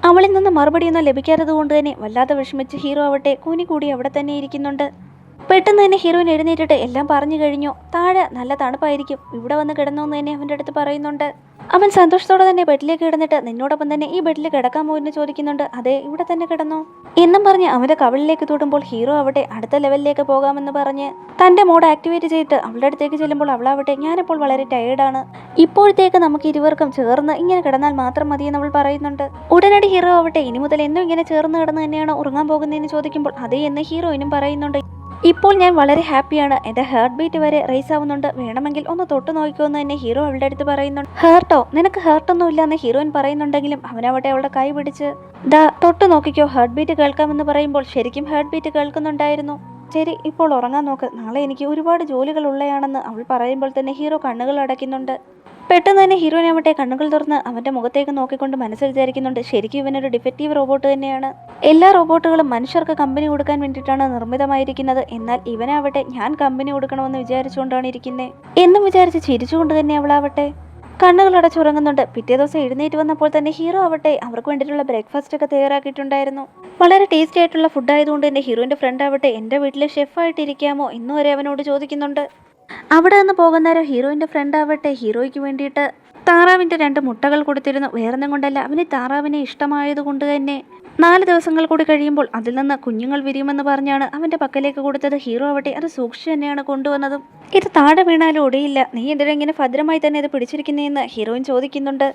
അവളിൽ നിന്ന് മറുപടിയൊന്നും ലഭിക്കാത്തത് കൊണ്ട് തന്നെ വല്ലാതെ വിഷമിച്ച് ഹീറോ ആവട്ടെ കൂനി കൂടി അവിടെ തന്നെ ഇരിക്കുന്നുണ്ട്. പെട്ടെന്ന് തന്നെ ഹീറോയിൻ എഴുന്നേറ്റിട്ട് എല്ലാം പറഞ്ഞു കഴിഞ്ഞു, താഴെ നല്ല തണുപ്പായിരിക്കും, ഇവിടെ വന്ന് കിടന്നു എന്ന് തന്നെ അവൻ്റെ അടുത്ത് പറയുന്നുണ്ട്. അവൻ സന്തോഷത്തോടെ തന്നെ ബെഡിലേക്ക് കിടന്നിട്ട് നിന്നോടൊപ്പം തന്നെ ഈ ബെഡിൽ കിടക്കാമോ എന്ന് ചോദിക്കുന്നുണ്ട്. അതെ, ഇവിടെ തന്നെ കിടന്നു എന്നും പറഞ്ഞ് അവൻ്റെ കവിളിലേക്ക് തൊടുമ്പോൾ ഹീറോ ആവട്ടെ അടുത്ത ലെവലിലേക്ക് പോകാമെന്ന് പറഞ്ഞ് തൻ്റെ മോഡ് ആക്ടിവേറ്റ് ചെയ്തിട്ട് അവളുടെ അടുത്തേക്ക് ചെല്ലുമ്പോൾ അവളാവട്ടെ ഞാനിപ്പോൾ വളരെ ടയേർഡാണ്, ഇപ്പോഴത്തേക്ക് നമുക്ക് ഇരുവർക്കും ചേർന്ന് ഇങ്ങനെ കിടന്നാൽ മാത്രം മതിയെന്ന് അവൾ പറയുന്നുണ്ട്. ഉടനടി ഹീറോ ആവട്ടെ ഇനി മുതൽ എന്നും ഇങ്ങനെ ചേർന്ന് കിടന്ന് തന്നെയാണ് ഉറങ്ങാൻ പോകുന്നതെന്ന് ചോദിക്കുമ്പോൾ അതേ എന്ന് ഹീറോയിനും പറയുന്നുണ്ട്. ഇപ്പോൾ ഞാൻ വളരെ ഹാപ്പിയാണ്, എൻ്റെ ഹാർട്ട് ബീറ്റ് വരെ റേസ് ആവുന്നുണ്ട്, വേണമെങ്കിൽ ഒന്ന് തൊട്ട് നോക്കുമെന്ന് തന്നെ ഹീറോ അവളുടെ അടുത്ത് പറയുന്നുണ്ട്. ഹേർട്ടോ? നിനക്ക് ഹേർട്ടൊന്നും ഇല്ല എന്ന് ഹീറോയിൻ പറയുന്നുണ്ടെങ്കിലും അവനവട്ടെ അവളുടെ കൈ പിടിച്ച് ദാ തൊട്ട് നോക്കിക്കോ, ഹാർട്ട് ബീറ്റ് കേൾക്കാമെന്ന് പറയുമ്പോൾ ശരിക്കും ഹാർട്ട് ബീറ്റ് കേൾക്കുന്നുണ്ടായിരുന്നു. ശരി, ഇപ്പോൾ ഉറങ്ങാൻ നോക്ക്, നാളെ എനിക്ക് ഒരുപാട് ജോലികൾ ഉള്ളയാണെന്ന് അവൾ പറയുമ്പോൾ തന്നെ ഹീറോ കണ്ണുകൾ അടയ്ക്കുന്നുണ്ട്. പെട്ടെന്ന് തന്നെ ഹീറോയിനാവട്ടെ കണ്ണുകൾ തുറന്ന് അവൻ്റെ മുഖത്തേക്ക് നോക്കിക്കൊണ്ട് മനസ്സിൽ വിചാരിക്കുന്നുണ്ട്, ശരിക്കും ഇവനൊരു ഡിഫക്റ്റീവ് റോബോട്ട് തന്നെയാണ്. എല്ലാ റോബോട്ടുകളും മനുഷ്യർക്ക് കമ്പനി കൊടുക്കാൻ വേണ്ടിയിട്ടാണ് നിർമ്മിതമായിരിക്കുന്നത്, എന്നാൽ ഇവനാവട്ടെ ഞാൻ കമ്പനി കൊടുക്കണമെന്ന് വിചാരിച്ചുകൊണ്ടാണ് ഇരിക്കുന്നത് എന്നും വിചാരിച്ച് ചിരിച്ചുകൊണ്ട് തന്നെ അവളാവട്ടെ കണ്ണുകൾ അടച്ചുറങ്ങുന്നുണ്ട്. പിറ്റേ ദിവസം എഴുന്നേറ്റ് വന്നപ്പോൾ തന്നെ ഹീറോ ആവട്ടെ അവർക്ക് വേണ്ടിയിട്ടുള്ള ബ്രേക്ക്ഫാസ്റ്റ് ഒക്കെ തയ്യാറാക്കിയിട്ടുണ്ടായിരുന്നു. വളരെ ടേസ്റ്റി ആയിട്ടുള്ള ഫുഡ് ആയതുകൊണ്ട് തന്നെ ഹീറോയിൻ്റെ ഫ്രണ്ട് ആവട്ടെ എൻ്റെ വീട്ടിൽ ഷെഫായിട്ടിരിക്കാമോ എന്നുവരെ അവനോട് ചോദിക്കുന്നുണ്ട്. അവിടെ നിന്ന് പോകുന്നേരം ഹീറോയിൻ്റെ ഫ്രണ്ട് ആവട്ടെ ഹീറോയ്ക്ക് വേണ്ടിയിട്ട് താറാവിൻ്റെ 2 മുട്ടകൾ കൊടുത്തിരുന്നു. വേറൊന്നും കൊണ്ടല്ല, അവന് താറാവിനെ ഇഷ്ടമായതുകൊണ്ട് തന്നെ 4 ദിവസങ്ങൾ കൂടി കഴിയുമ്പോൾ അതിൽ നിന്ന് കുഞ്ഞുങ്ങൾ വിരിയുമെന്ന് പറഞ്ഞാണ് അവൻ്റെ പക്കലേക്ക് കൊടുത്തത്. ഹീറോ ആവട്ടെ അത് സൂക്ഷിച്ച് തന്നെയാണ് കൊണ്ടുവന്നതും. ഇത് താഴെ വീണാലും ഒടിയില്ല, നീ എന്തിനെങ്ങനെ ഭദ്രമായി തന്നെ ഇത് പിടിച്ചിരിക്കുന്നതെന്ന് ഹീറോയിൻ ചോദിക്കുന്നുണ്ട്.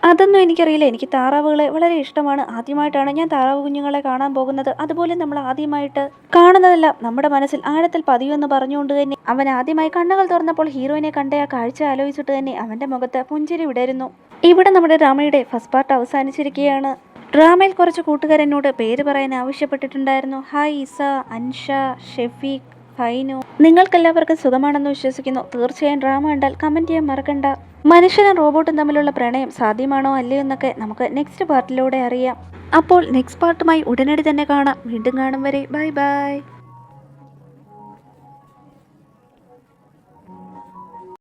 അതൊന്നും എനിക്കറിയില്ല, എനിക്ക് താറാവുകളെ വളരെ ഇഷ്ടമാണ്. ആദ്യമായിട്ടാണ് ഞാൻ താറാവ് കുഞ്ഞുങ്ങളെ കാണാൻ പോകുന്നത്. അതുപോലെ നമ്മൾ ആദ്യമായിട്ട് കാണുന്നതെല്ലാം നമ്മുടെ മനസ്സിൽ ആഴത്തിൽ പതിയുമെന്ന് പറഞ്ഞുകൊണ്ട് തന്നെ അവൻ ആദ്യമായി കണ്ണുകൾ തുറന്നപ്പോൾ ഹീറോയിനെ കണ്ട ആ കാഴ്ച ആലോചിച്ചിട്ട് തന്നെ അവൻ്റെ മുഖത്ത് പുഞ്ചിരി വിടരുന്നു. ഇവിടെ നമ്മുടെ ഡ്രാമയുടെ ഫസ്റ്റ് പാർട്ട് അവസാനിച്ചിരിക്കുകയാണ്. ഡ്രാമയിൽ കുറച്ച് കൂട്ടുകാർ എന്നോട് പേര് പറയാൻ ആവശ്യപ്പെട്ടിട്ടുണ്ടായിരുന്നു. ഹായ് ഇസ, അൻഷ, ഷെഫീഖ്, ഫൈനു. നിങ്ങൾക്കെല്ലാവർക്കും സുഖമാണെന്ന് വിശ്വസിക്കുന്നു. തീർച്ചയായും ഡ്രാമ കണ്ടാൽ കമൻറ്റ് ചെയ്യാൻ മറക്കണ്ട. മനുഷ്യനും റോബോട്ടും തമ്മിലുള്ള പ്രണയം സാധ്യമാണോ അല്ലയോ എന്നൊക്കെ നമുക്ക് നെക്സ്റ്റ് പാർട്ടിലൂടെ അറിയാം. അപ്പോൾ നെക്സ്റ്റ് പാർട്ടുമായി ഉടനടി തന്നെ കാണാം. വീണ്ടും കാണും വരെ ബൈ ബൈ.